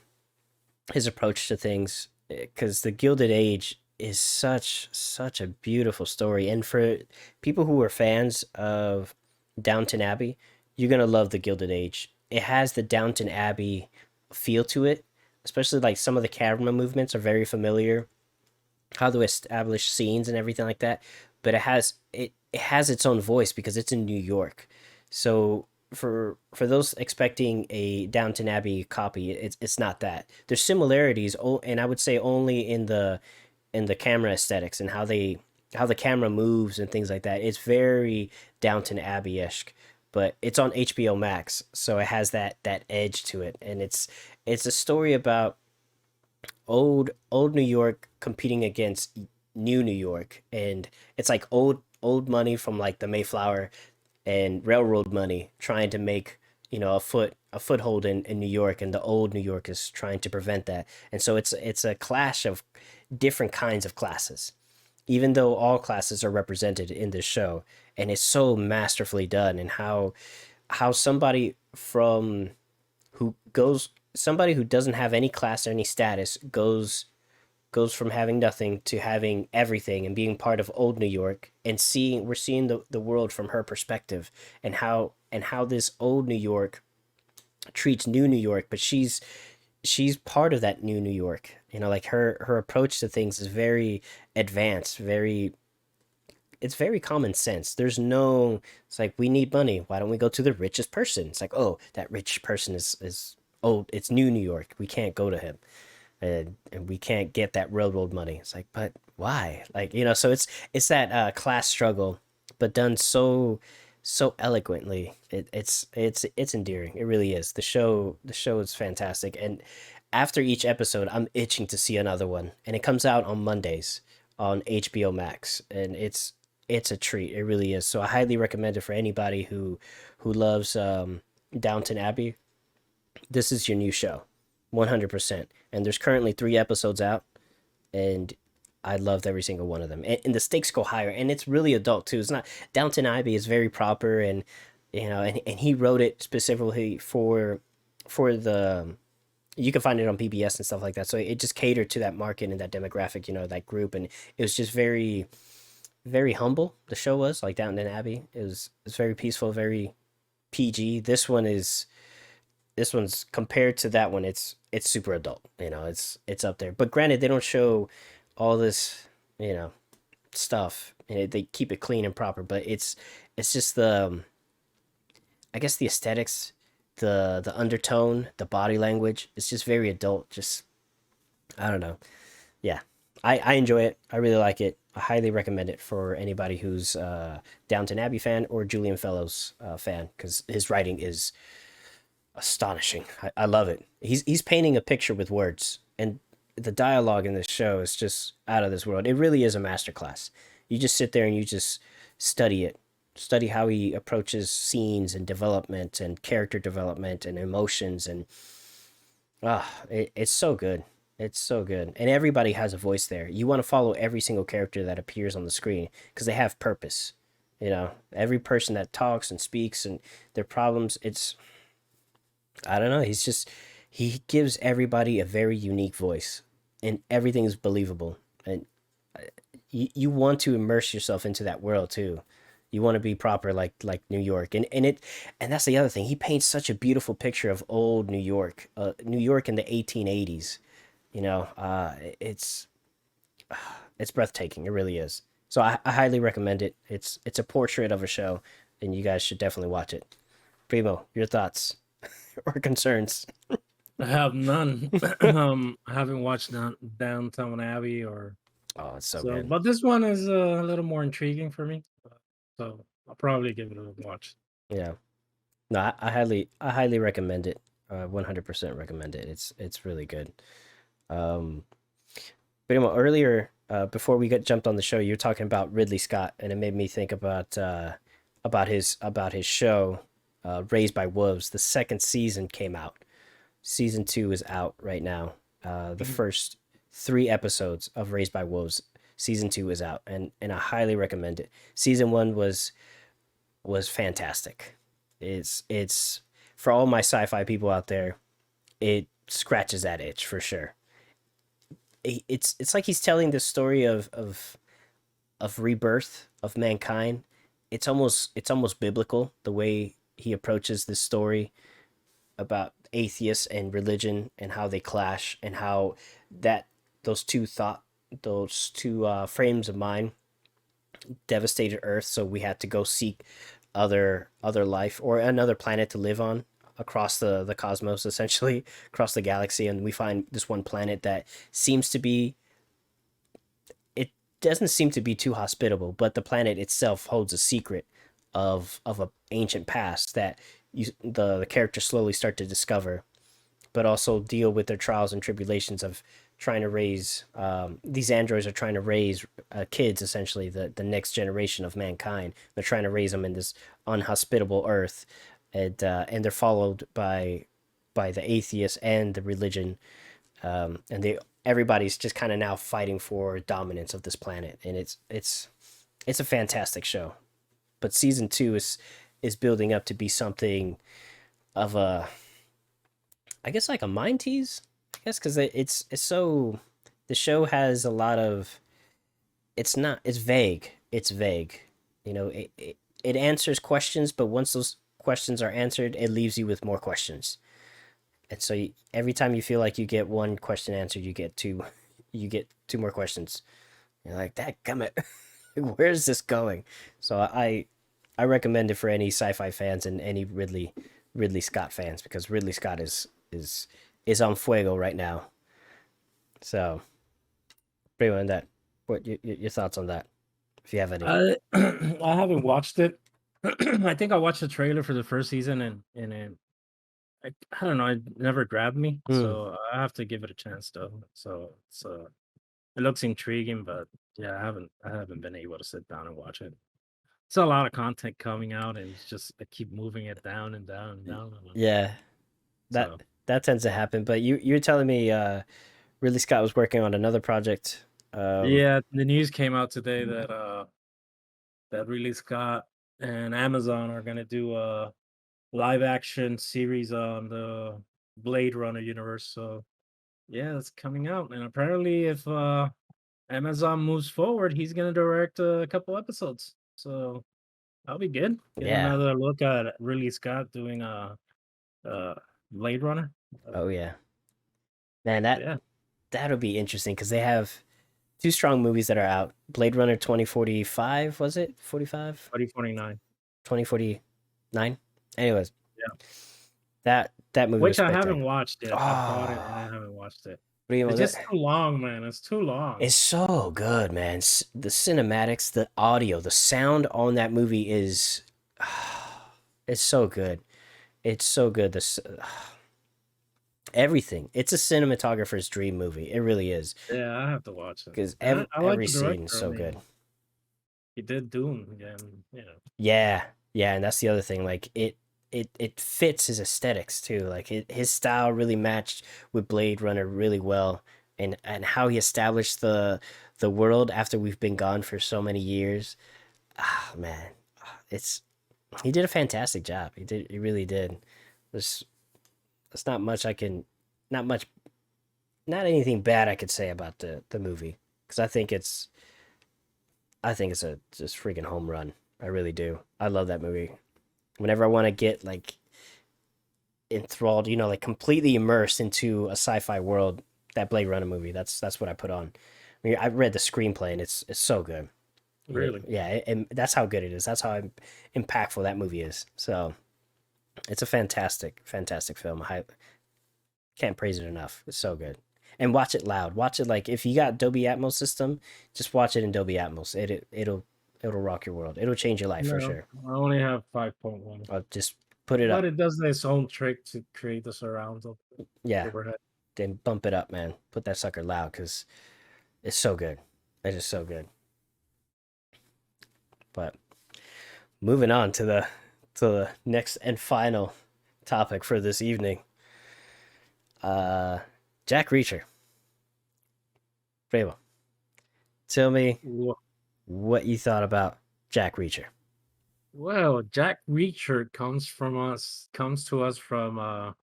his approach to things, because the Gilded Age is such a beautiful story, and for people who are fans of Downton Abbey, you're gonna love the Gilded Age. It has the Downton Abbey feel to it, especially like some of the camera movements are very familiar, how to establish scenes and everything like that. But it has its own voice because it's in New York. So for those expecting a Downton Abbey copy, it's not that. There's similarities, and I would say only in the camera aesthetics and how the camera moves and things like that. It's very Downton Abbey esque, but it's on HBO Max, so it has that edge to it, and it's a story about old New York competing against new New York, and it's like old money from like the Mayflower and railroad money trying to make a foothold in New York, and the old New York is trying to prevent that, and so it's a clash of different kinds of classes, even though all classes are represented in this show, and it's so masterfully done, and how somebody from who goes somebody who doesn't have any class or any status goes from having nothing to having everything and being part of old New York, and we're seeing the world from her perspective, and how this old New York treats new New York, but she's part of that new New York. Like her approach to things is very advanced, it's very common sense. It's like, we need money. Why don't we go to the richest person? It's like, oh, that rich person is old. It's new New York. We can't go to him, and we can't get that railroad money. It's like, but why? Like, so it's that class struggle, but done so eloquently. It's endearing. It really is. The show is fantastic, and after each episode, I'm itching to see another one, and it comes out on Mondays on HBO Max, and it's a treat. It really is. So I highly recommend it for anybody who loves Downton Abbey. This is your new show, 100%. And there's currently 3 episodes out, and I loved every single one of them. And the stakes go higher, and it's really adult too. It's not Downton Abbey is very proper, and and he wrote it specifically for the you can find it on PBS and stuff like that. So it just catered to that market and that demographic, that group, and it was just very very humble. The show was like Downton Abbey. It was very peaceful, very PG. This one's compared to that one, it's super adult. It's up there. But granted, they don't show all this, you know, stuff. They keep it clean and proper, but it's just I guess the aesthetics, the undertone, the body language. It's just very adult. Just I don't know. Yeah, I enjoy it. I really like it. I highly recommend it for anybody who's Downton Abbey fan or Julian Fellows fan, because his writing is astonishing. I love it. He's painting a picture with words, and the dialogue in this show is just out of this world. It really is a masterclass. You just sit there and you just study it, study how he approaches scenes and development and character development and emotions, and it's so good. It's so good, and everybody has a voice there. You want to follow every single character that appears on the screen because they have purpose. Every person that talks and speaks and their problems. It's I don't know. He gives everybody a very unique voice, and everything is believable. And you want to immerse yourself into that world too. You want to be proper like New York, and that's the other thing. He paints such a beautiful picture of old New York in the 1880s. It's breathtaking. It really is. So I highly recommend it. It's a portrait of a show, and you guys should definitely watch it. Primo, your thoughts or concerns? I have none. I haven't watched Downtown Abbey or Oh, it's so so, good. but this one is a little more intriguing for me. So I'll probably give it a watch. Yeah. No, I highly recommend it. 100% recommend it. It's really good. Um, but earlier, before we got jumped on the show, you were talking about Ridley Scott, and it made me think about his show, Raised by Wolves. The second season came out. Season 2 is out right now. The Mhm. first 3 episodes of Raised by Wolves, season 2 is out, and I highly recommend it. Season 1 was fantastic. It's for all my sci-fi people out there, it scratches that itch for sure. It's like he's telling the story of rebirth of mankind. It's almost biblical the way he approaches this story about atheists and religion and how they clash, and how that those two frames of mind devastated Earth, so we had to go seek other life or another planet to live on across the cosmos, essentially across the galaxy, and we find this one planet that seems to be it doesn't seem to be too hospitable, but the planet itself holds a secret of a ancient past that the characters slowly start to discover, but also deal with their trials and tribulations of trying to raise these androids are trying to raise kids, essentially the next generation of mankind. They're trying to raise them in this unhospitable earth, and they're followed by the atheists and the religion, and everybody's just kind of now fighting for dominance of this planet, and it's a fantastic show. But season 2 is building up to be something of a, I guess, like a mind tease. I guess because it's so the show has a lot of, it's vague. It's vague. It answers questions, but once those questions are answered, it leaves you with more questions. And so every time you feel like you get one question answered, you get two more questions. You're like, that gummit, where's this going? So I recommend it for any sci-fi fans and any Ridley Scott fans, because Ridley Scott is on fuego right now. So, pretty much that. What your thoughts on that, if you have any? I I haven't watched it. I think I watched the trailer for the first season and I don't know, it never grabbed me, Mm, so I have to give it a chance though. It looks intriguing, but yeah, I haven't been able to sit down and watch it. It's a lot of content coming out, and it's just I keep moving it down and down and down. yeah, that So that tends to happen. But you're telling me Ridley Scott was working on another project. yeah, the news came out today that Ridley Scott and Amazon are gonna do a live action series on the Blade Runner universe. So yeah, it's coming out, and apparently, if Amazon moves forward, he's gonna direct a couple episodes. So that'll be good. Get Yeah. another look at Ridley Scott doing a Blade Runner. Oh yeah. Man, that Yeah, that'll be interesting because they have two strong movies that are out. Blade Runner 2045, was it? 45? 2049. 2049? Anyways, Yeah, that movie was which I haven't spectacular. watched yet. I've bought it and I Oh, haven't watched it. what do you It's want just that? too long, man. It's too long. It's so good, man. The cinematics, the audio, the sound on that movie is it's so good. It's so good. Everything. It's a cinematographer's dream movie. It really is Yeah, I have to watch it. because And I like every the scene is director. I so good. mean, he did Dune again. Yeah, yeah, and that's the other thing. Like it fits his aesthetics too. Like his style really matched with Blade Runner really well, and how he established the world after we've been gone for so many years. Ah, man, it's he did a fantastic job. He really did. There's there's not much I can, not much, not anything bad I could say about the movie because I think it's a just freaking home run. I really do. I love that movie. Whenever I want to get like enthralled, like completely immersed into a sci-fi world, that Blade Runner movie, that's what I put on. I mean, I read the screenplay and it's so good. Really. Yeah, and that's how good it is. That's how impactful that movie is. So it's a fantastic, fantastic film. I can't praise it enough. It's so good. And watch it loud. Watch it like if you got Dolby Atmos system, just watch it in Dolby Atmos. It'll rock your world. It'll change your life for No, sure. I only have 5.1, Just put it but up. it does its own trick to create the surrounds of Yeah, overhead. then bump it up, man. Put that sucker loud because it's so good. It's just so good. But moving on to the next and final topic for this evening. Uh, Jack Reacher. Bravo. Tell me Wha- what you thought about Jack Reacher. Well, Jack Reacher comes to us from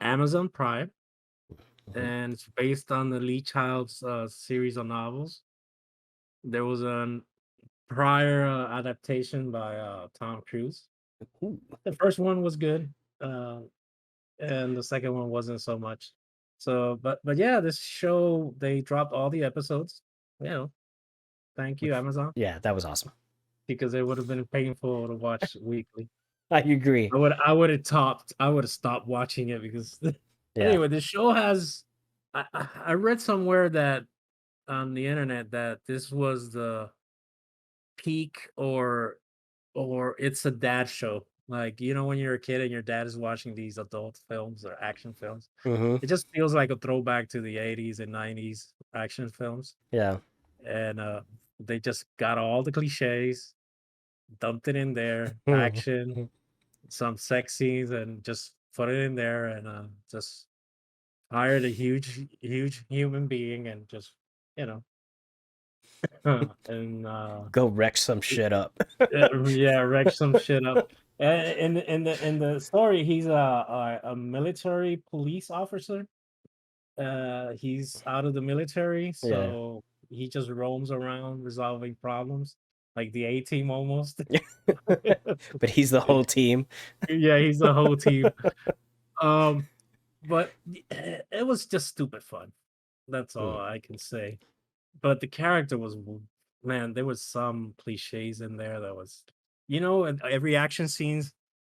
Amazon Prime, Mhm. and it's based on the Lee Child's series of novels. There was a prior adaptation by Tom Cruise. Ooh, The first one was good, uh, and the second one wasn't so much. So, but yeah, this show they dropped all the episodes. You know, thank you Amazon, yeah, that was awesome. because it would have been painful to watch weekly. I agree. I would have stopped watching it because Yeah. anyway, the show has I read somewhere that on the internet that this was the peak or it's a dad show. Like, when you're a kid and your dad is watching these adult films or action films, Mm-hmm. it just feels like a throwback to the 80s and 90s action films. Yeah. And they just got all the cliches, dumped it in there, action, some sex scenes, and just put it in there, and just hired a huge human being, and just you know and Go wreck some shit up. yeah, wreck some shit up. In the story, he's a military police officer. He's out of the military, Yeah. so he just roams around resolving problems, like the A team almost. But he's the whole team. Yeah, he's the whole team. Um, but it was just stupid fun. That's all Mm. I can say. But the character was man, there was some cliches in there that was, and every action scenes.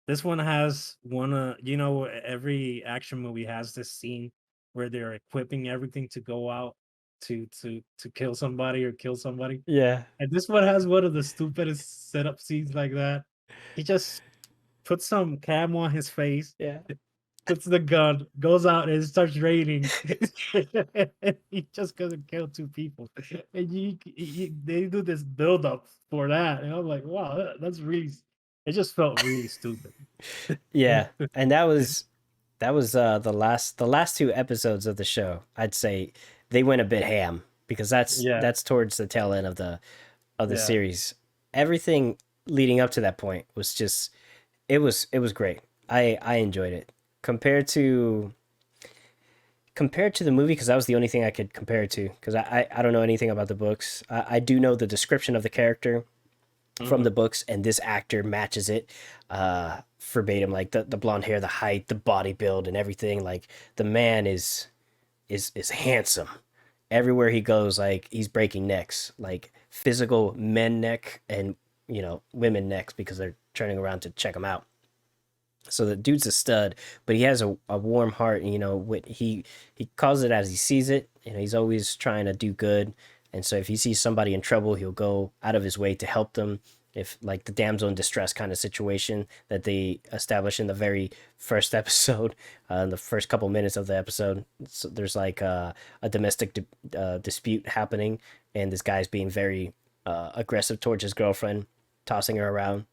This one has one. Every action movie has this scene where they're equipping everything to go out to kill somebody or kill somebody. Yeah. And this one has one of the stupidest setup scenes like that. He just puts some cam on his face, Yeah. puts the gun, goes out and starts raining. He just gonna kill two people, and they do this build up for that, and I'm like, wow, that's really. It just felt really stupid. Yeah. And that was the last two episodes of the show. I'd say they went a bit ham because that's Yeah, that's towards the tail end of the yeah, series. Everything leading up to that point was just it was great. I enjoyed it compared to the movie because that was the only thing I could compare it to because I don't know anything about the books. I do know the description of the character from hmm the books, and this actor matches it verbatim. Like the blonde hair, the height, the body build, and everything. Like the man is handsome. Everywhere he goes, like he's breaking necks, like physical men neck and women necks because they're turning around to check him out. So the dude's a stud, but he has a warm heart. And, he calls it as he sees it. He's always trying to do good, and so if he sees somebody in trouble, he'll go out of his way to help them. If like the damsel in distress kind of situation that they establish in the very first episode, in the first couple minutes of the episode, so there's like a domestic dispute happening, and this guy's being very aggressive towards his girlfriend, tossing her around,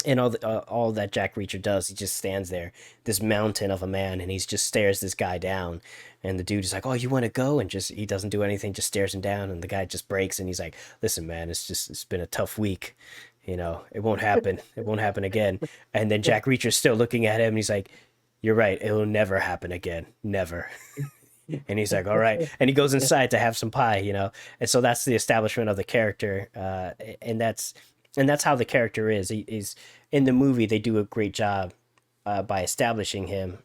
and all that Jack Reacher does, he just stands there, this mountain of a man, and he just stares this guy down. And the dude is like, "Oh, you want to go?" And just he doesn't do anything, just stares him down. And the guy just breaks, and he's like, "Listen, man, it's been a tough week. It won't happen. It won't happen again." And then Jack Reacher's still looking at him, and he's like, "You're right. It will never happen again. Never." And he's like, "All right." And he goes inside to have some pie. And so that's the establishment of the character, and that's how the character is. He's in the movie. They do a great job by establishing him.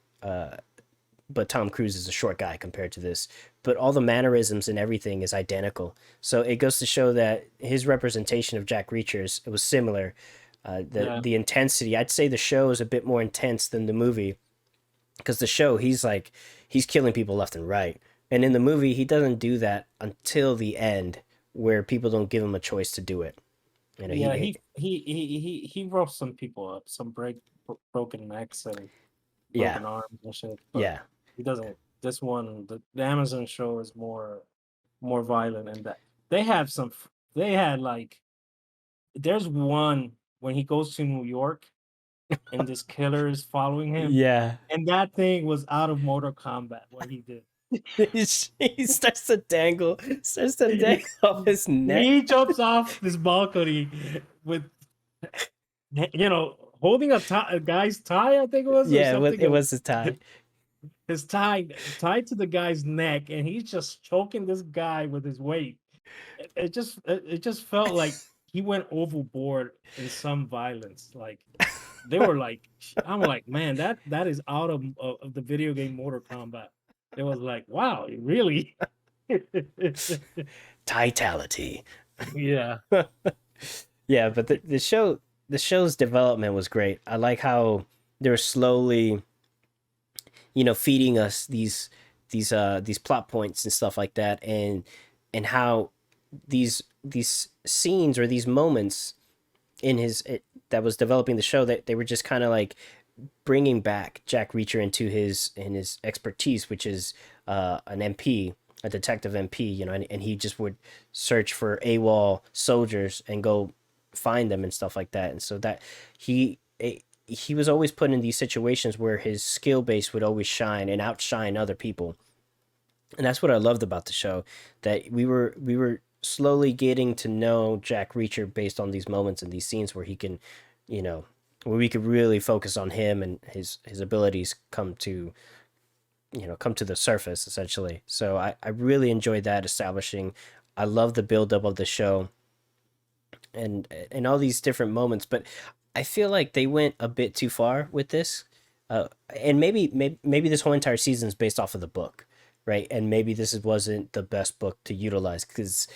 But Tom Cruise is a short guy compared to this. But all the mannerisms and everything is identical. So it goes to show that his representation of Jack Reacher's it was similar. The yeah, the intensity, I'd say the show is a bit more intense than the movie because the show he's killing people left and right, and in the movie he doesn't do that until the end where people don't give him a choice to do it. yeah. He He roughed some people up, some broken necks and yeah, broken arms and shit. But yeah, he doesn't. This one, the Amazon show is more violent, and that they have some. They had like there's one when he goes to New York and this killer is following him, yeah. and that thing was out of Mortal Kombat. What he did, He starts to dangle off his neck. he jumps off this balcony with holding a guy's tie, I think it was, or Yeah, it something. was his tie. His tie tied to the guy's neck, and he's just choking this guy with his weight. It just felt like he went overboard in some violence. Like they were like, I'm like, man, that is out of the video game Mortal Kombat. It was like, wow, really? Titality. Yeah, Yeah, but the show's development was great. I like how they're slowly, feeding us these plot points and stuff like that, and how these scenes or these moments that was developing the show that they were just kind of like bringing back Jack Reacher into his expertise, which is an MP, a detective MP, and he just would search for AWOL soldiers and go find them and stuff like that. And so that he was always put in these situations where his skill base would always shine and outshine other people. And that's what I loved about the show, that we were slowly getting to know Jack Reacher based on these moments and these scenes where he can, you know, where we could really focus on him and his abilities come to the surface essentially. So I really enjoyed that establishing. I love the buildup of the show and all these different moments, but I feel like they went a bit too far with this. And maybe this whole entire season is based off of the book, right? And maybe wasn't the best book to utilize because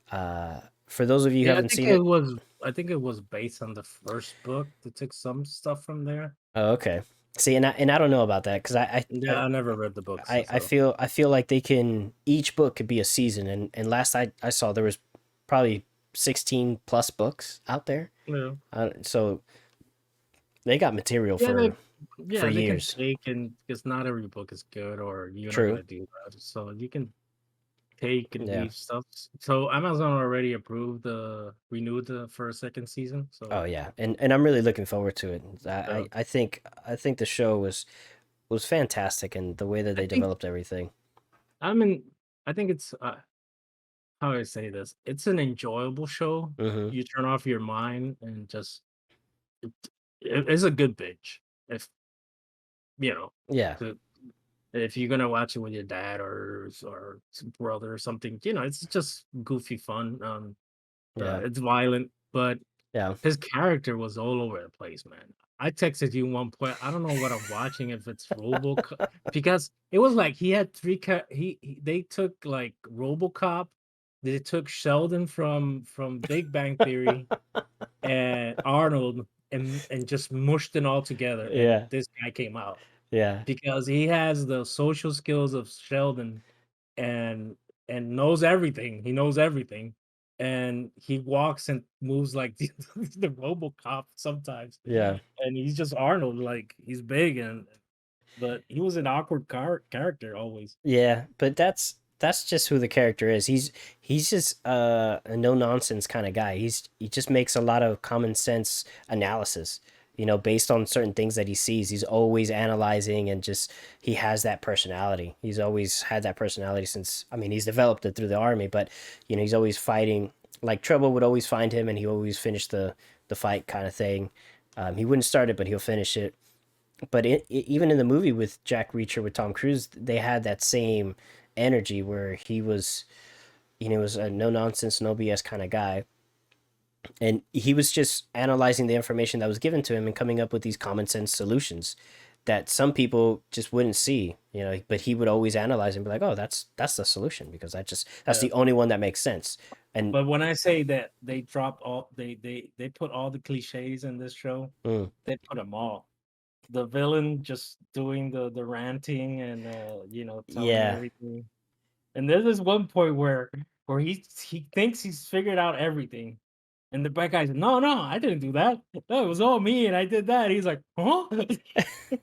for those of you who yeah. haven't seen it. I think it was based on the first book. They took some stuff from there. Oh, okay. See, and I don't know about that because Yeah, I never read the books, I so feel like each book could be a season, and last I saw there was probably 16 plus books out there. yeah. So They got material Yeah, for they can years. take, and because not every book is good, or you're not True. gonna do that. So you can take and Yeah. leave stuff. So Amazon already approved renewed for a second season. Oh So yeah, and I'm really looking forward to it. uh, I think the show was fantastic, and the way that I they think developed everything. I'm in. I think it's how do I say this? It's an enjoyable show. Hmm. You turn off your mind and just it, it's a good binge. If you know, Yeah, to, if you're gonna watch it with your dad or brother or something, it's just goofy fun. yeah, It's violent, but yeah. his character was all over the place, man. I texted you one point. I don't know what I'm watching, if it's Robocop, because it was like he had they took like Robocop, they took Sheldon from Big Bang Theory and Arnold, and just mushed them all together, and Yeah, this guy came out yeah, because he has the social skills of Sheldon, and knows everything. He knows everything, and he walks and moves like the RoboCop sometimes, yeah. and he's just Arnold. Like, he's big, but he was an awkward character always. Yeah, but that's just who the character is. He's just a no nonsense kind of guy. He just makes a lot of common sense analysis, based on certain things that he sees. He's always analyzing and just he has that personality. He's always had that personality since I mean, he's developed it through the army, but he's always fighting. Like trouble would always find him and he always finish the fight kind of thing. He wouldn't start it, but he'll finish it. But even in the movie with Jack Reacher with Tom Cruise, they had that same energy where he was, was a no nonsense, no BS kind of guy, and he was just analyzing the information that was given to him and coming up with these common sense solutions that some people just wouldn't see, But he would always analyze and be like, "Oh, that's the solution because that's Yeah. the only one that makes sense." And But when I say that they dropped all, they put all the cliches in this show, mm, they put them all. The villain just doing the ranting and telling yeah, everything. And there's this one point where he thinks he's figured out everything. And the bad guy's, no, no, I didn't do that. No, it was all me, and I did that. He's like, huh?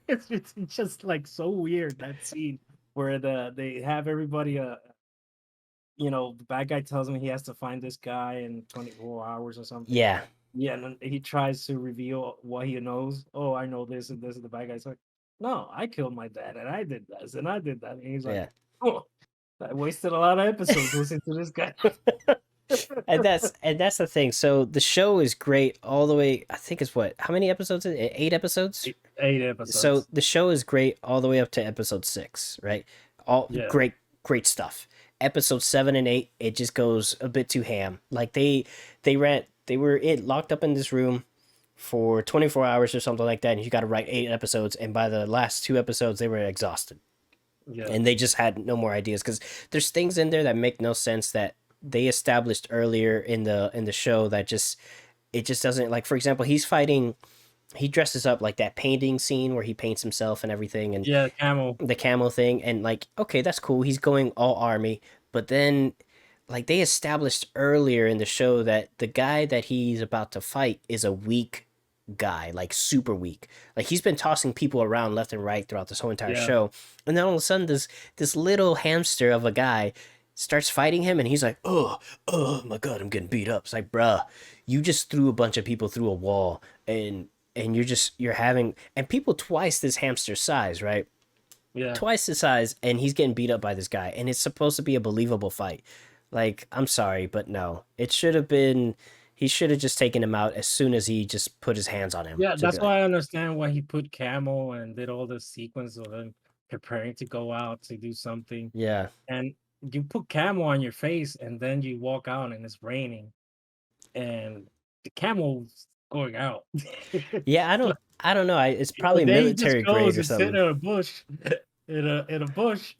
It's just like so weird, that scene where they have everybody the bad guy tells him he has to find this guy in 24 hours or something. yeah, Yeah, and then he tries to reveal what he knows. Oh, I know this and this, and the bad guy's like, no, I killed my dad, and I did this, and I did that. And he's like, yeah. oh, I wasted a lot of episodes listening to this guy. And that's the thing. So the show is great all the way. I think it's what? How many episodes? 8 episodes. Eight So episodes. the show is great all the way up to episode 6, right? All Yeah. great stuff. Episode 7 and 8, it just goes a bit too ham. Like they were locked up in this room for 24 hours or something like that, and you got to write 8 episodes. And by the last 2 episodes, they were exhausted Yeah. and they just had no more ideas because there's things in there that make no sense that they established earlier in the show that just it just doesn't like. For example, he dresses up like that painting scene where he paints himself and everything and Yeah, Camel. the camo thing and like okay, that's cool, he's going all army, but then like they established earlier in the show that the guy that he's about to fight is a weak guy, like super weak. Like he's been tossing people around left and right throughout this whole entire Yeah. show, and then all of a sudden this little hamster of a guy starts fighting him, and he's like, oh my god, I'm getting beat up. It's like, bruh, you just threw a bunch of people through a wall, and you're having and people twice this hamster size, right? Yeah. Twice the size, and he's getting beat up by this guy, and it's supposed to be a believable fight. Like, I'm sorry, but no, it should have been. He should have just taken him out as soon as he just put his hands on him Yeah, to be that's like, why I understand why he put Camel and did all this sequence of him preparing to go out to do something. yeah, And you put Camel on your face, and then you walk out and it's raining, and the camel's going out. yeah. It's like, I don't know. It's but probably then he just military grade goes or and sit something. in a bush, in a bush,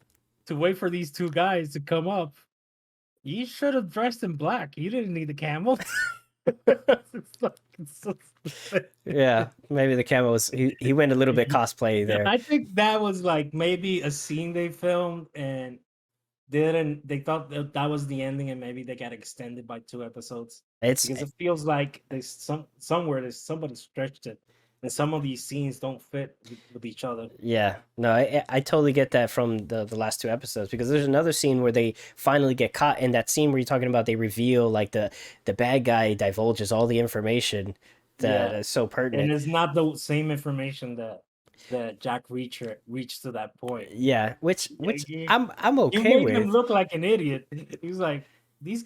to wait for these two guys to come up. You should have dressed in black. You didn't need the camel. It's so stupid. Yeah, maybe the camo was he went a little bit cosplay there. I think that was like maybe a scene they filmed, and they thought that was the ending, and maybe they got extended by 2 episodes It's because it feels like there's somewhere there's somebody stretched it. and some of these scenes don't fit with each other. Yeah, no, I totally get that from the last two episodes, because there's another scene where they finally get caught in that scene where you're talking about, they reveal like the bad guy divulges all the information that Yeah, is so and pertinent. it's not the same information that Jack Reacher reached to that point. Yeah, Yeah, which I'm you okay made him with. look like an idiot. He's like, these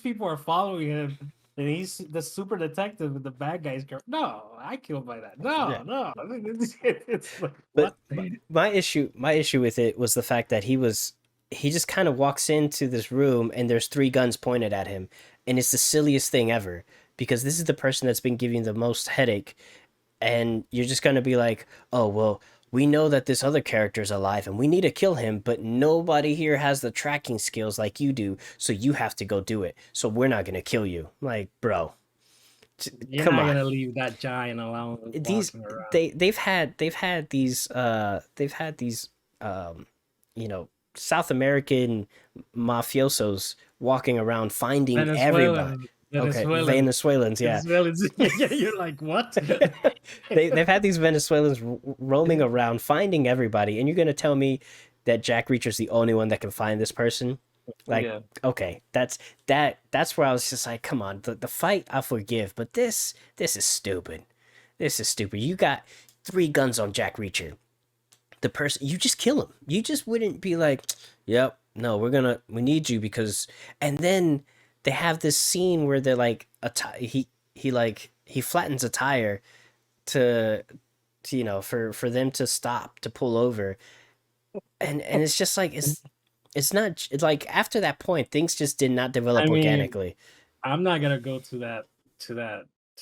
people are following him, and he's the super detective with the bad guy's girl. No, I killed by that. Yeah. No. I mean, it's like But what? my issue with it was the fact that he just kind of walks into this room and there's three guns pointed at him, and it's the silliest thing ever, because this is the person that's been giving the most headache, and you're just gonna be like, oh well, we know that this other character is alive and we need to kill him, but nobody here has the tracking skills like you do, so you have to go do it. So we're not gonna kill you. Like, bro, You're come not on. gonna leave that giant alone These walking around. they've had these you know, South American mafiosos walking around finding everybody. Venezuelan, Okay, Venezuelan, Venezuelans, yeah. Venezuelans. Yeah, you're like what? They've had these Venezuelans roaming around finding everybody, and you're gonna tell me that Jack Reacher's the only one that can find this person? Like, Yeah, okay, that's where I was just like, come on, the fight I forgive, but this is stupid. This is stupid. You got three guns on Jack Reacher. The person, you just kill him. You just wouldn't be like, yep, no, we need you because. And then they have this scene where they're like he flattens a tire to for them to stop, to pull over, and it's just like it's not, it's like after that point things just did not I develop mean, organically. I'm not gonna go to that to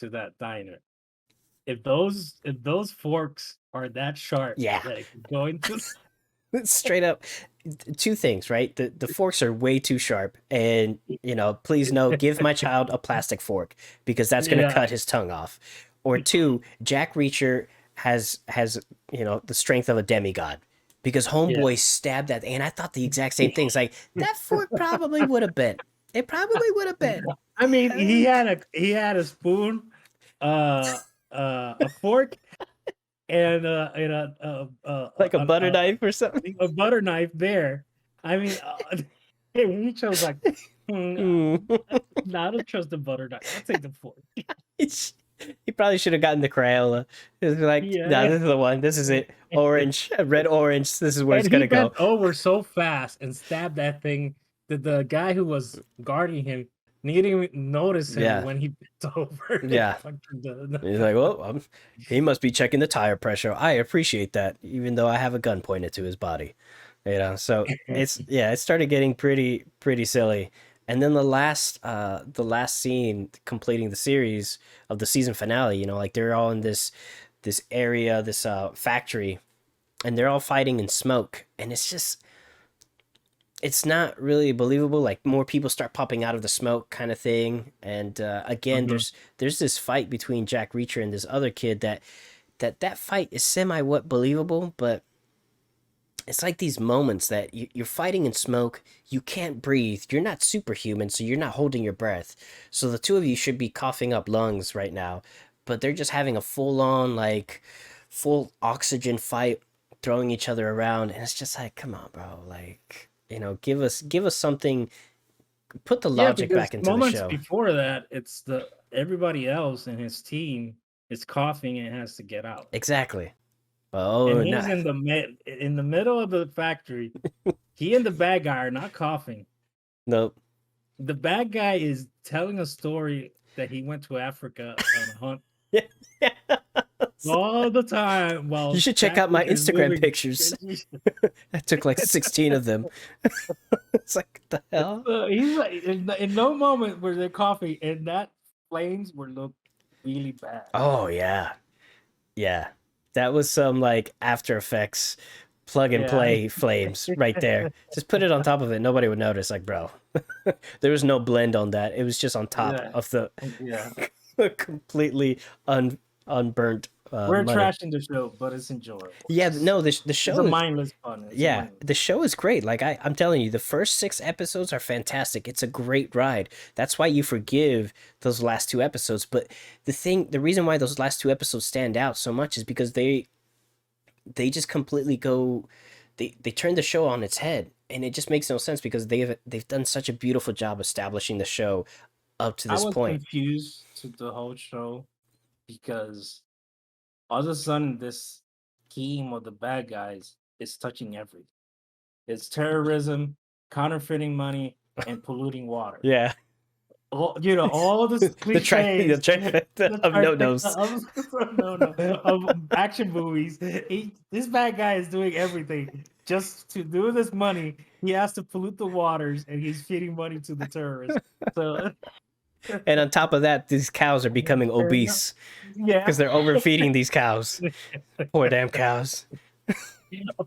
that diner. If those forks are that sharp Yeah. that it could go into, Straight up, two things, right? The forks are way too sharp, and please no, give my child a plastic fork, because that's gonna yeah, cut his tongue off. Or two, Jack Reacher has the strength of a demigod, because yeah. homeboy stabbed that, and I thought the exact same things. Like, that fork probably would have been. It probably would have been. I mean, he had a spoon, uh, a fork, and Like a butter knife or something. a butter knife there. I mean, he chose like, Hmm. no, I don't trust the butter knife. I'll take the fork. He probably should have gotten the Crayola. It's like, nah, Yeah. this is the one. This is it. Orange, red, orange. This is where And it's he gonna bent go. over so fast and stabbed that thing that the guy who was guarding him didn't even notice him Yeah, when he bent over. yeah. He's like, well, he must be checking the tire pressure. I appreciate that, even though I have a gun pointed to his body. So it started getting pretty silly. And then the last scene completing the series of the season finale, like they're all in this area, this factory, and they're all fighting in smoke, and it's not really believable. Like, more people start popping out of the smoke, kind of thing. And again, Mhm. there's this fight between Jack Reacher and this other kid that fight is semi what believable, but it's like these moments that you're fighting in smoke, you can't breathe, you're not superhuman, so you're not holding your breath. So the two of you should be coughing up lungs right now, but they're just having a full on, like, full oxygen fight, throwing each other around, and it's just like, come on, bro, like, give us something, put the Yeah, logic because back into the moments show. before that, it's the everybody else in his team is coughing and has to get out. Exactly. And Oh no. he's in the middle of the factory. He and the bad guy are not coughing. Nope. The bad guy is telling a story that he went to Africa on a hunt Yeah. all the time You while should check Jack out my Reacher is Instagram living. pictures. I took like 16 of them. It's like, what the hell? He's like, in no moment were they coughing, and that flames were look really bad. Oh yeah. Yeah. That was some like After Effects plug and Yeah. play flames right there. Just put it on top of it. Nobody would notice. Like, bro, there was no blend on that. It was just on top Yeah. of the Yeah. completely unburnt We're money. trashing the show, but it's enjoyable. Yeah, no, the It's a show is mindless fun. It's a yeah, mindless. the show is great. Like I'm telling you, the first 6 episodes are fantastic. It's a great ride. That's why you forgive those last 2 episodes. But the reason why those last 2 episodes stand out so much is because they just completely go, they turn the show on its head, and it just makes no sense because they've done such a beautiful job establishing the show up to I this was point. confused to the whole show because all of a sudden this scheme of the bad guys is touching everything. It's terrorism, counterfeiting money, and polluting water. Yeah, All the the the cliches, trifecta the of no trifecta nos. of no of action movies. This bad guy is doing everything just to do this money. He has to pollute the waters, and he's feeding money to the terrorists. So, And on top of that, these cows are becoming obese yeah. because they're overfeeding these cows. Poor damn cows.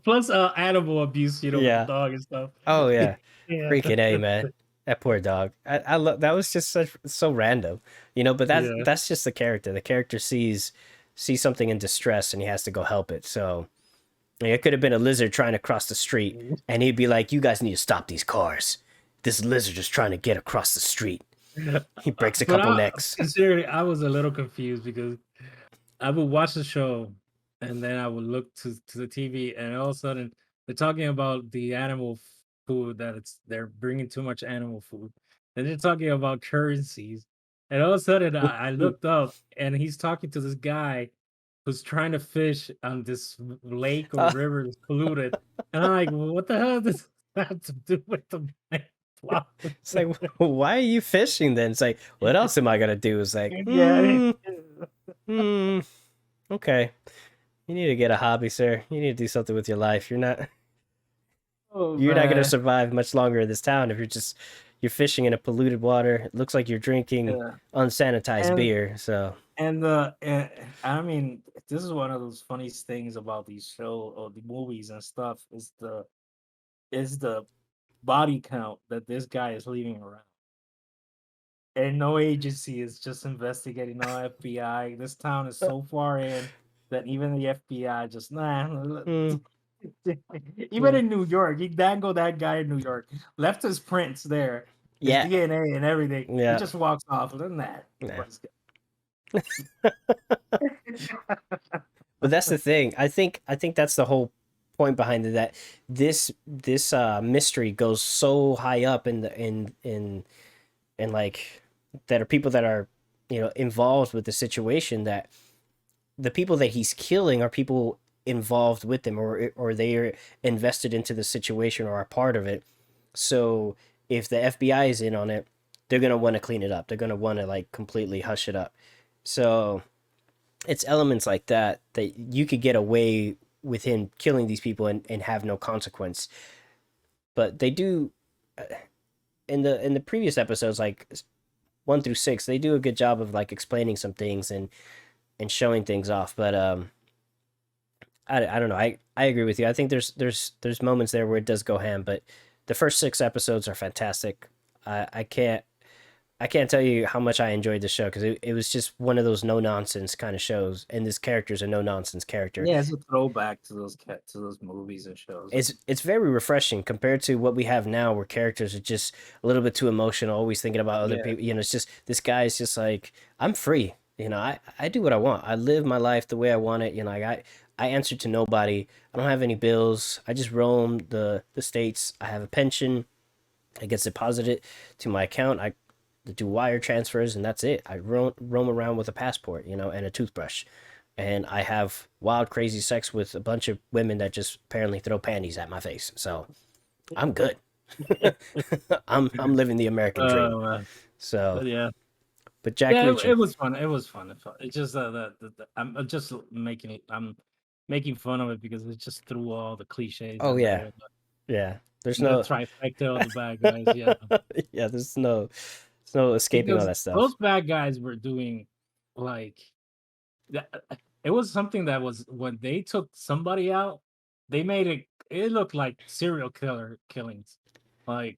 Plus, animal abuse, with the Yeah. dog and stuff. Oh yeah. Yeah, Freaking A, man. That poor dog. I love that was just so random. But yeah. that's just the character. The character sees something in distress and he has to go help it. So it could have been a lizard trying to cross the street and he'd be like, "You guys need to stop these cars. This lizard is trying to get across the street." He breaks a But couple necks. sincerely, I was a little confused because I would watch the show and then I would look to the TV, and all of a sudden they're talking about the animal food that they're bringing too much animal food. And they're talking about currencies. And all of a sudden I looked up and he's talking to this guy who's trying to fish on this lake or Uh, river that's polluted. And I'm like, well, what the hell does that have to do with the plot? it's like, why are you fishing then? It's like, what else am I gonna do? It's like, Yeah. hmm, okay. You need to get a hobby, sir. You need to do something with your life. Oh You're not gonna man. survive much longer in this town if you're fishing in a polluted water. It looks like you're drinking Yeah. unsanitized And beer. So I mean, this is one of those funniest things about these show or the movies and stuff is the body count that this guy is leaving around. And no agency is just investigating, no FBI. This town is so far in that even the FBI just mm, even mm, in New York, he dangled that guy in New York, left his prints there, his yeah, DNA and everything. He yeah, just walks off. Other than that, yeah. everybody's But that's the thing. I think that's the whole point behind it. That this mystery goes so high up in the in like that are people that are involved with the situation, that the people that he's killing are people involved with him, or they are invested into the situation or are part of it. So if the FBI is in on it, they're gonna want to clean it up. They're gonna want to like completely hush it up. So it's elements like that you could get away with him killing these people and have no consequence. But they do in the previous episodes, like 1 through 6, they do a good job of like explaining some things and showing things off. But I don't know. I agree with you. I think there's moments there where it does go ham, but the first 6 episodes are fantastic. I can't tell you how much I enjoyed the show because it was just one of those no nonsense kind of shows, and this character's a no nonsense character. Yeah, it's a throwback to those movies and shows. It's very refreshing compared to what we have now, where characters are just a little bit too emotional, always thinking about other Yeah. people. It's just this guy is just like, I'm free. I do what I want. I live my life the way I want it. Like I answer to nobody. I don't have any bills. I just roam the states. I have a pension. It gets deposited to my account. I do wire transfers, and that's it. I roam around with a passport, and a toothbrush, and I have wild, crazy sex with a bunch of women that just apparently throw panties at my face. So I'm good. I'm living the American dream. Uh, So, but yeah. but Jack Yeah, Reacher. it was fun. It was fun. It's just I'm just making it. I'm making fun of it because it just threw all the cliches Oh in yeah, there. yeah. There's The no, trifecta of the bad guys. Yeah, yeah. There's no escaping all because that stuff. those bad guys were doing like that. It was something that was when they took somebody out, they made it. It looked like serial killer killings. Like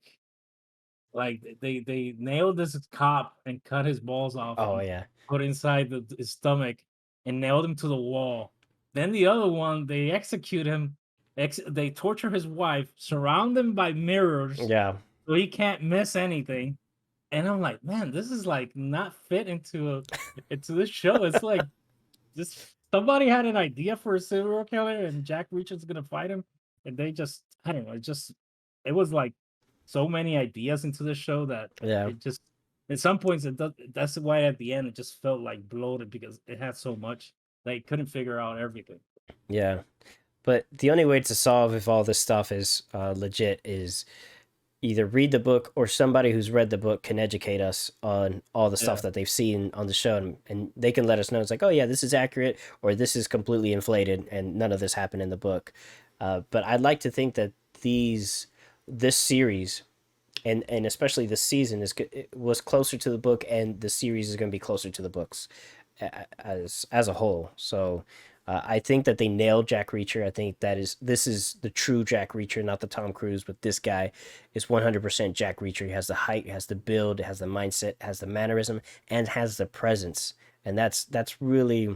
they nailed this cop and cut his balls off Oh and yeah. put inside his stomach, and nailed him to the wall. Then the other one, they execute him. They torture his wife, surround him by mirrors, Yeah. so he can't miss anything. And I'm like, man, this is like not fit into this show. It's like this somebody had an idea for a serial killer, and Jack Reacher's gonna fight him, and they just I don't know. It was like so many ideas into this show that Yeah. it just at some points it does. That's why at the end it just felt like bloated because it had so much they couldn't figure out everything. Yeah. But the only way to solve if all this stuff is legit is either read the book or somebody who's read the book can educate us on all the stuff Yeah. that they've seen on the show, and they can let us know it's like, oh yeah, this is accurate or this is completely inflated and none of this happened in the book. But I'd like to think that this series and especially this season it was closer to the book, and the series is going to be closer to the books as a whole. So I think that they nailed Jack Reacher. I think this is the true Jack Reacher, not the Tom Cruise, but this guy is 100% Jack Reacher. He has the height, has the build, has the mindset, has the mannerism, and has the presence. And that's really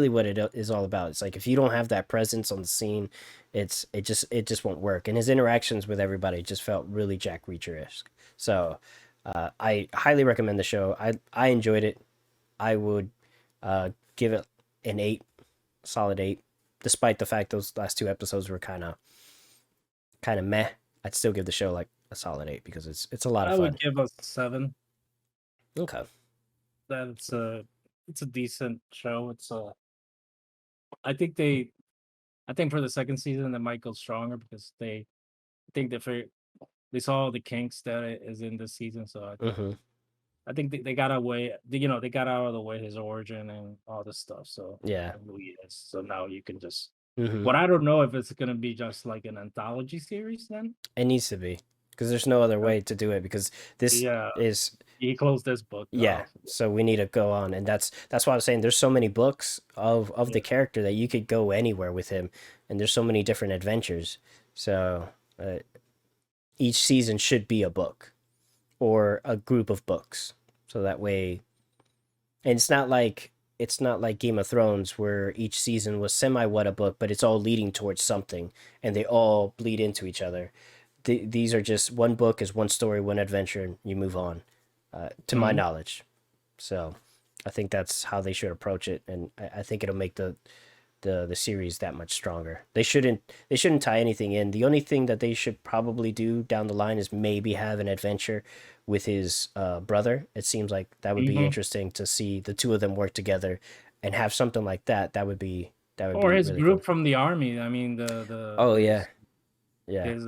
what it is all about. It's like if you don't have that presence on the scene, it just won't work. And his interactions with everybody just felt really Jack Reacher-esque. So I highly recommend the show. I enjoyed it. I would give it an 8, solid 8, despite the fact those last 2 episodes were kind of meh. I'd still give the show like a solid 8 because it's a lot of I fun. would give a 7. Okay. That it's a decent show. I think they I think for the second season they might go stronger because I think they saw the kinks that is in this season. So Mm-hmm. I think they got away. They got out of the way his origin and all this stuff. So Yeah. and who he is. So now you can just. Mm-hmm. But I don't know if it's gonna be just like an anthology series then. It needs to be because there's no other Uh, way to do it because this yeah, is he closed this book yeah. off. So we need to go on, and that's why I was saying there's so many books of Yeah. the character that you could go anywhere with him, and there's so many different adventures. So each season should be a book or a group of books, so that way, and it's not like Game of Thrones where each season was semi what a book, but it's all leading towards something, and they all bleed into each other. These are just one book is one story, one adventure, and you move on. To my Mhm. knowledge. So I think that's how they should approach it, and I think it'll make the series that much stronger. They shouldn't tie anything in. The only thing that they should probably do down the line is maybe have an adventure with his brother. It seems like that would be Mhm. interesting to see the two of them work together and have something like that. That would be Or his really cool. group from the army. I mean, Oh yeah, yeah. his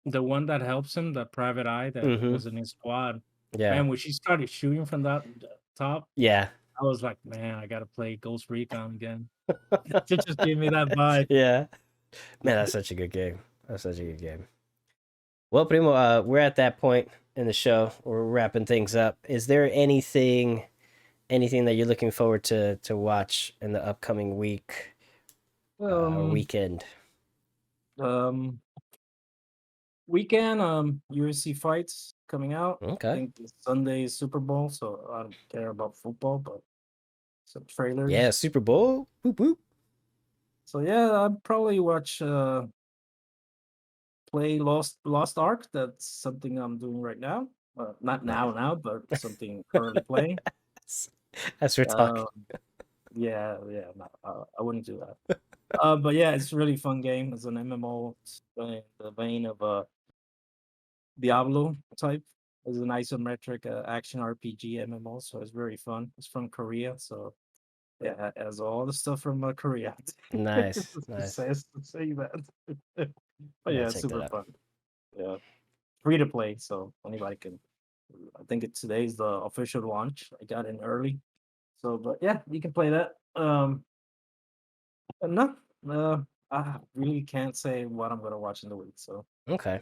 the one that helps him, the private eye that Mm-hmm. was in his squad. Yeah, Man, when she started shooting from that top, yeah. I was like, man, I gotta play Ghost Recon again. It just gave me that vibe. Yeah. Man, that's such a good game. That's such a good game. Well, Primo, we're at that point in the show. We're wrapping things up. Is there anything that you're looking forward to watch in the upcoming week or Um, weekend? um, weekend, UFC fights coming out. I Okay. think this Sunday is Super Bowl, so I don't care about football, but some Yeah, trailers. Super Bowl. Whoop whoop. So yeah, I'll probably watch play Lost Ark. That's something I'm doing right now. Not Nice. now, but something currently playing. As we're talking. Um, yeah, yeah, no, I wouldn't do that. But yeah, it's a really fun game. It's an MMO. It's in the vein of Diablo type. It's an isometric action RPG MMO, so it's very fun. It's from Korea, so yeah, it has all the stuff from Korea. Nice, It nice. says to say that. I But gotta yeah, it's check that super out. fun. Yeah, free to play, so anybody can. I think today's the official launch. I got in early, so but yeah, you can play that. But no, I really can't say what I'm gonna watch in the week. So Okay.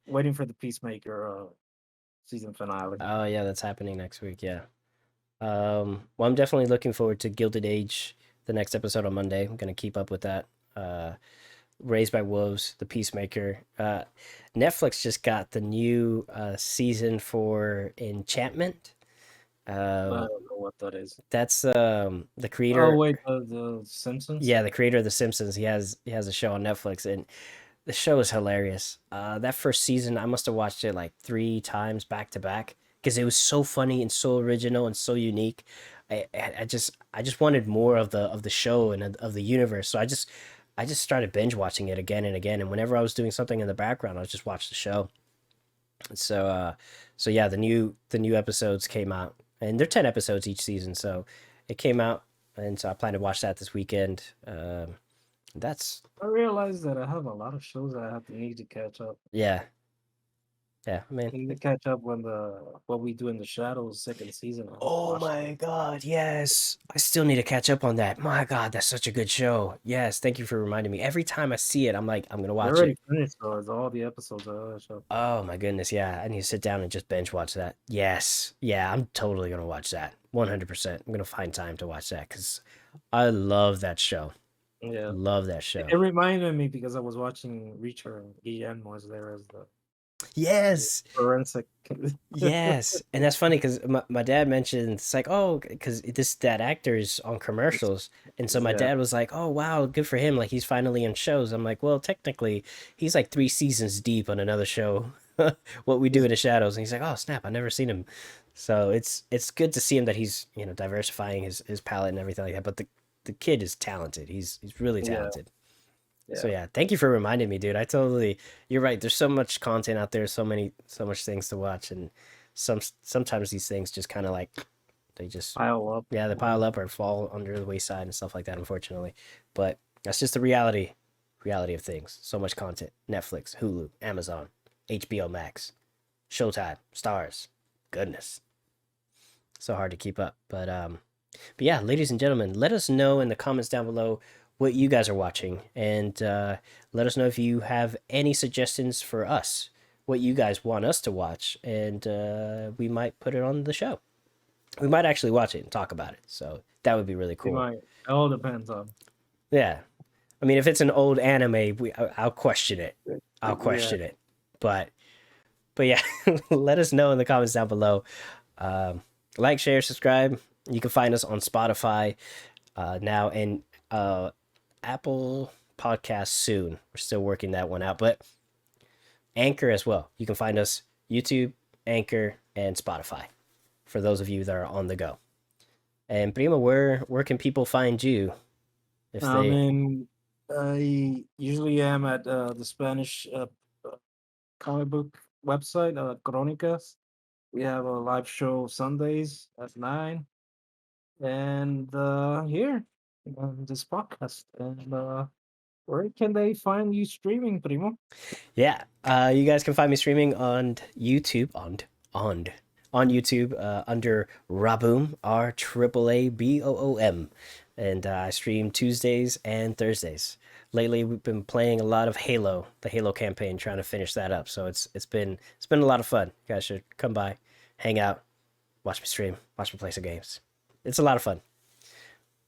waiting for the Peacemaker season finale. Oh yeah, that's happening next week. Yeah. Well, I'm definitely looking forward to Gilded Age, the next episode on Monday. I'm gonna keep up with that. Raised by Wolves, The Peacemaker. Netflix just got the new season for Enchantment. No Uh, what that is. That's the Oh creator. wait, the Simpsons. Yeah, the creator of The Simpsons. He has a show on Netflix, and the show is hilarious. That first season, I must have watched it like 3 times back to back because it was so funny and so original and so unique. I just wanted more of the show and of the universe. So I just started binge watching it again and again. And whenever I was doing something in the background, I would just watch the show. So yeah, the new episodes came out, and they're 10 episodes each season. So it came out, and so I plan to watch that this weekend. That's I realized that I have a lot of shows that I have to need to catch up. yeah, yeah. I mean, I need to catch up when the what we do in the shadows second season. I haven't oh watched it. my God, yes. I still need to catch up on that. My God, that's such a good show. Yes, thank you for reminding me. Every time I see it, I'm like, I'm gonna I watch already it. finished though. It's all the episodes of that show. Oh my goodness, yeah. I need to sit down and just binge watch that. Yes, yeah, I'm totally gonna watch that. 100%. I'm gonna find time to watch that because I love that show. Yeah. Love that It show. reminded me because I was watching Reacher and Guillermo was there as the Yes, forensic. yes, and that's funny because my dad mentioned it's like, oh, because that actor is on commercials, and so my Yeah, dad was like, oh wow, good for him, like he's finally in shows. I'm like, well, technically, he's like 3 seasons deep on another show, What We Do he's in the Shadows, and he's like, oh snap, I never seen him. So it's good to see him that he's diversifying his palette and everything like that. But the kid is talented. He's really yeah, talented. So yeah, yeah, thank you for reminding me, dude. You're right. There's so much content out there, so much things to watch, and sometimes these things just kind of like they just pile up. yeah they pile up or fall under the wayside and stuff like that, unfortunately. But that's just the reality of things. So much content: Netflix, Hulu, Amazon, HBO Max, Showtime, Stars. Goodness, so hard to keep up. But yeah, ladies and gentlemen, let us know in the comments down below what you guys are watching, and let us know if you have any suggestions for us, what you guys want us to watch, and we might put it on the show. We might actually watch it and talk about it. So that would be really We cool. might. It all depends on. Yeah, I mean, if it's an old anime, I'll question it. I'll Yeah, question it. But but yeah, let us know in the comments down below. Um, like, share, subscribe. You can find us on Spotify now, and Apple Podcasts soon. We're still working that one out, but Anchor as well. You can find us YouTube, Anchor, and Spotify for those of you that are on the go. And Prima, where can people find you if I they? mean, I usually am at the Spanish comic book website, Cronicas. We have a live show Sundays at 9, and here on this podcast. And where can they find you streaming, Primo? Yeah, you guys can find me streaming on YouTube on on YouTube under Raaaboom RAABOOM, and I stream Tuesdays and Thursdays. Lately, we've been playing a lot of Halo, the Halo campaign, trying to finish that up. So it's been a lot of fun. You guys should come by, hang out, watch me stream, watch me play some games. It's a lot of fun.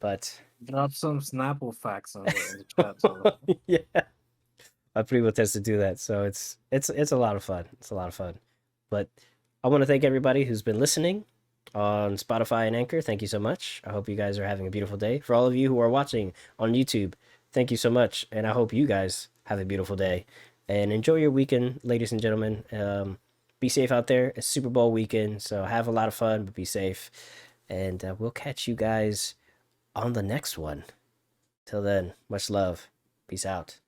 But Drop some Snapple facts in the chat. So yeah, my primo tends to do that, so it's a lot of fun. It's a lot of fun. But I want to thank everybody who's been listening on Spotify and Anchor. Thank you so much. I hope you guys are having a beautiful day. For all of you who are watching on YouTube, thank you so much, and I hope you guys have a beautiful day and enjoy your weekend, ladies and gentlemen. Be safe out there. It's Super Bowl weekend, so have a lot of fun, but be safe. And we'll catch you guys on the next one. Till then, much love. Peace out.